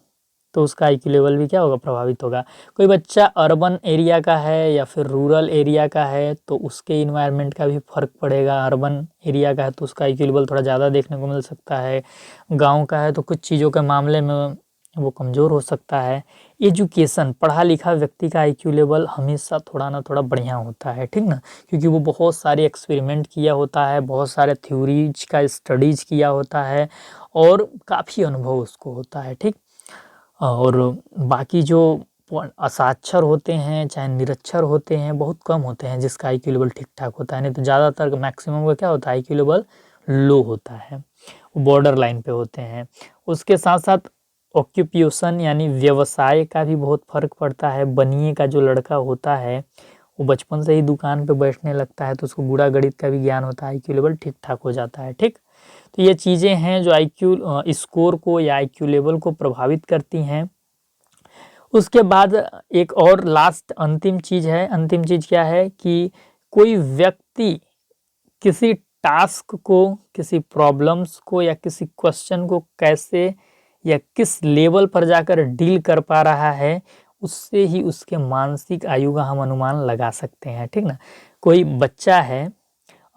S1: तो उसका आईक्यू लेवल भी क्या होगा, प्रभावित होगा। कोई बच्चा अर्बन एरिया का है या फिर रूरल एरिया का है, तो उसके इन्वायरमेंट का भी फर्क पड़ेगा। अर्बन एरिया का है तो उसका आईक्यू लेवल थोड़ा ज़्यादा देखने को मिल सकता है, गांव का है तो कुछ चीज़ों के मामले में वो कमज़ोर हो सकता है। एजुकेशन, पढ़ा लिखा व्यक्ति का आईक्यू लेवल हमेशा थोड़ा ना थोड़ा बढ़िया होता है, ठीक ना, क्योंकि वो बहुत सारे एक्सपेरिमेंट किया होता है, बहुत सारे थ्योरीज का स्टडीज किया होता है और काफ़ी अनुभव उसको होता है। ठीक, और बाकी जो असाक्षर होते हैं चाहे निरक्षर होते हैं, बहुत कम होते हैं जिसका आईक्यू लेवल ठीक ठाक होता है, नहीं तो ज़्यादातर मैक्सिमम का क्या होता है, आईक्यू लेवल लो होता है, वो बॉर्डर लाइन पे होते हैं। उसके साथ साथ ऑक्यूपेशन यानी व्यवसाय का भी बहुत फर्क पड़ता है। बनिए का जो लड़का होता है वो बचपन से ही दुकान पे बैठने लगता है, तो उसको गुणा गणित का भी ज्ञान होता है, आईक्यू लेवल ठीक ठाक हो जाता है। ठीक, तो ये चीज़ें हैं जो आईक्यू स्कोर को या आईक्यू लेवल को प्रभावित करती हैं। उसके बाद एक और लास्ट अंतिम चीज़ है। अंतिम चीज़ क्या है कि कोई व्यक्ति किसी टास्क को, किसी प्रॉब्लम्स को या किसी क्वेश्चन को कैसे या किस लेवल पर जाकर डील कर पा रहा है, उससे ही उसके मानसिक आयु का हम अनुमान लगा सकते हैं। ठीक ना, कोई बच्चा है,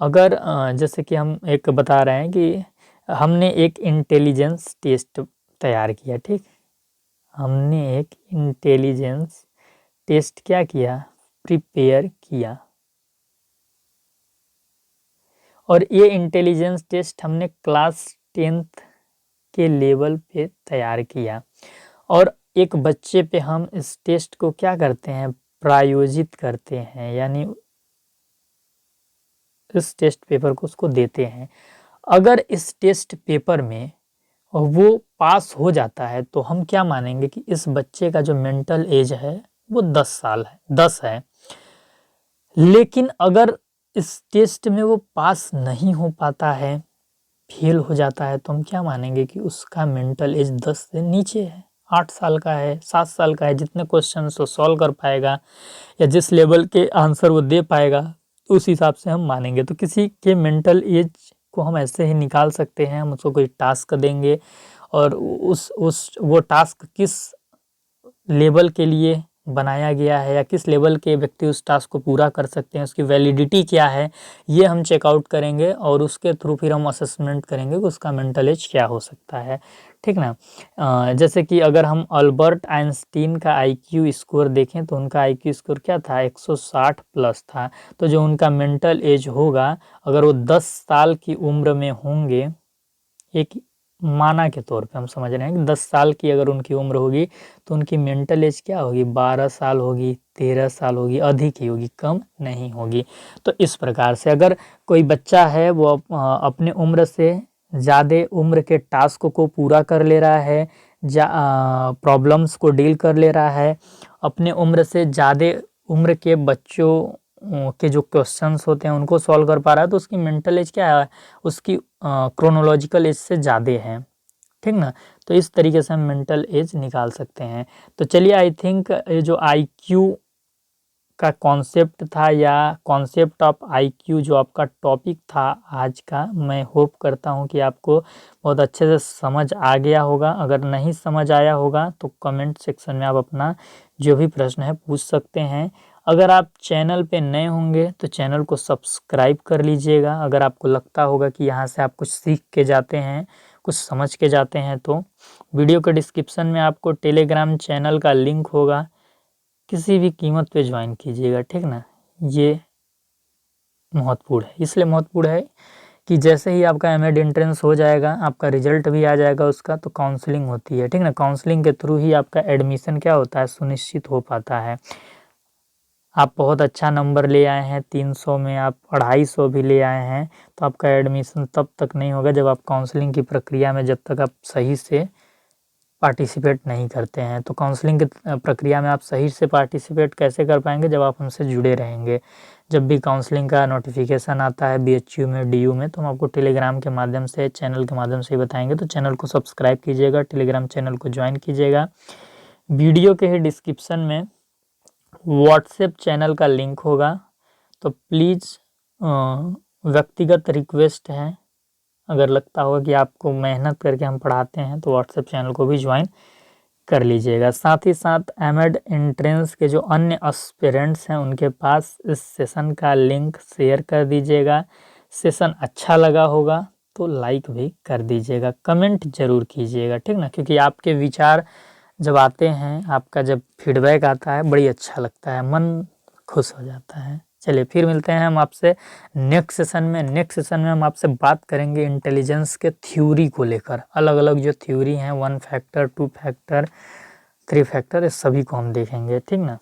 S1: अगर जैसे कि हम एक बता रहे हैं कि हमने एक इंटेलिजेंस टेस्ट तैयार किया। ठीक, हमने एक इंटेलिजेंस टेस्ट क्या किया, प्रिपेयर किया, और ये इंटेलिजेंस टेस्ट हमने क्लास 10th के लेवल पे तैयार किया, और एक बच्चे पे हम इस टेस्ट को क्या करते हैं, प्रायोजित करते हैं, यानी इस टेस्ट पेपर को उसको देते हैं। अगर इस टेस्ट पेपर में वो पास हो जाता है तो हम क्या मानेंगे कि इस बच्चे का जो मेंटल एज है वो 10 साल है, 10 है। लेकिन अगर इस टेस्ट में वो पास नहीं हो पाता है, फेल हो जाता है, तो हम क्या मानेंगे कि उसका मेंटल एज 10 से नीचे है, 8 साल का है, 7 साल का है। जितने क्वेश्चन वो सॉल्व कर पाएगा या जिस लेवल के आंसर वो दे पाएगा उस हिसाब से हम मानेंगे। तो किसी के मेंटल एज को हम ऐसे ही निकाल सकते हैं। हम उसको कोई टास्क देंगे और उस वो टास्क किस लेवल के लिए बनाया गया है या किस लेवल के व्यक्ति उस टास्क को पूरा कर सकते हैं, उसकी वैलिडिटी क्या है, ये हम चेकआउट करेंगे और उसके थ्रू फिर हम असेसमेंट करेंगे कि उसका मेंटल एज क्या हो सकता है। ठीक ना, जैसे कि अगर हम अल्बर्ट आइंस्टीन का आईक्यू स्कोर देखें तो उनका आईक्यू स्कोर क्या था, 160 प्लस था। तो जो उनका मेंटल एज होगा, अगर वो 10 साल की उम्र में होंगे, एक माना के तौर पे हम समझ रहे हैं कि 10 साल की अगर उनकी उम्र होगी तो उनकी मेंटल एज क्या होगी, 12 साल होगी, 13 साल होगी, अधिक ही होगी, कम नहीं होगी। तो इस प्रकार से अगर कोई बच्चा है वो अपने उम्र से ज़्यादा उम्र के टास्क को पूरा कर ले रहा है, प्रॉब्लम्स को डील कर ले रहा है, अपने उम्र से ज़्यादा उम्र के बच्चों के जो क्वेश्चंस होते हैं उनको सॉल्व कर पा रहा है, तो उसकी मेंटल एज क्या है, उसकी क्रोनोलॉजिकल एज से ज़्यादा है। ठीक ना, तो इस तरीके से हम मेंटल एज निकाल सकते हैं। तो चलिए, आई थिंक ये जो आईक्यू का कॉन्सेप्ट था या कॉन्सेप्ट ऑफ आईक्यू जो आपका टॉपिक था आज का, मैं होप करता हूँ कि आपको बहुत अच्छे से समझ आ गया होगा। अगर नहीं समझ आया होगा तो कमेंट सेक्शन में आप अपना जो भी प्रश्न है पूछ सकते हैं। अगर आप चैनल पे नए होंगे तो चैनल को सब्सक्राइब कर लीजिएगा। अगर आपको लगता होगा कि यहाँ से आप कुछ सीख के जाते हैं, कुछ समझ के जाते हैं, तो वीडियो के डिस्क्रिप्शन में आपको टेलीग्राम चैनल का लिंक होगा, किसी भी कीमत पे ज्वाइन कीजिएगा, ठीक ना। ये महत्वपूर्ण है, इसलिए महत्वपूर्ण है कि जैसे ही आपका एमएड एंट्रेंस हो जाएगा, आपका रिजल्ट भी आ जाएगा उसका, तो काउंसलिंग होती है, ठीक ना। काउंसलिंग के थ्रू ही आपका एडमिशन क्या होता है, सुनिश्चित हो पाता है। आप बहुत अच्छा नंबर ले आए हैं, 300 में आप 250 भी ले आए हैं, तो आपका एडमिशन तब तक नहीं होगा जब आप काउंसलिंग की प्रक्रिया में, जब तक आप सही से पार्टिसिपेट नहीं करते हैं। तो काउंसलिंग की प्रक्रिया में आप सही से पार्टिसिपेट कैसे कर पाएंगे, जब आप हमसे जुड़े रहेंगे। जब भी काउंसलिंग का नोटिफिकेशन आता है बीएचयू में, डीयू में, तो हम आपको टेलीग्राम के माध्यम से, चैनल के माध्यम से ही बताएंगे। तो चैनल को सब्सक्राइब कीजिएगा, टेलीग्राम चैनल को ज्वाइन कीजिएगा। वीडियो के ही डिस्क्रिप्शन में व्हाट्सएप चैनल का लिंक होगा, तो प्लीज़ व्यक्तिगत रिक्वेस्ट है, अगर लगता होगा कि आपको मेहनत करके हम पढ़ाते हैं तो व्हाट्सएप चैनल को भी ज्वाइन कर लीजिएगा। साथ ही साथ एमएड एंट्रेंस के जो अन्य एस्पिरेंट्स हैं उनके पास इस सेशन का लिंक शेयर कर दीजिएगा। सेशन अच्छा लगा होगा तो लाइक भी कर दीजिएगा, कमेंट ज़रूर कीजिएगा, ठीक ना, क्योंकि आपके विचार जब आते हैं, आपका जब फीडबैक आता है, बड़ी अच्छा लगता है, मन खुश हो जाता है। चलिए फिर मिलते हैं हम आपसे नेक्स्ट सेशन में। नेक्स्ट सेशन में हम आपसे बात करेंगे इंटेलिजेंस के थ्योरी को लेकर। अलग अलग जो थ्योरी हैं, 1 फैक्टर, 2 फैक्टर, 3 फैक्टर, इस सभी को हम देखेंगे, ठीक ना।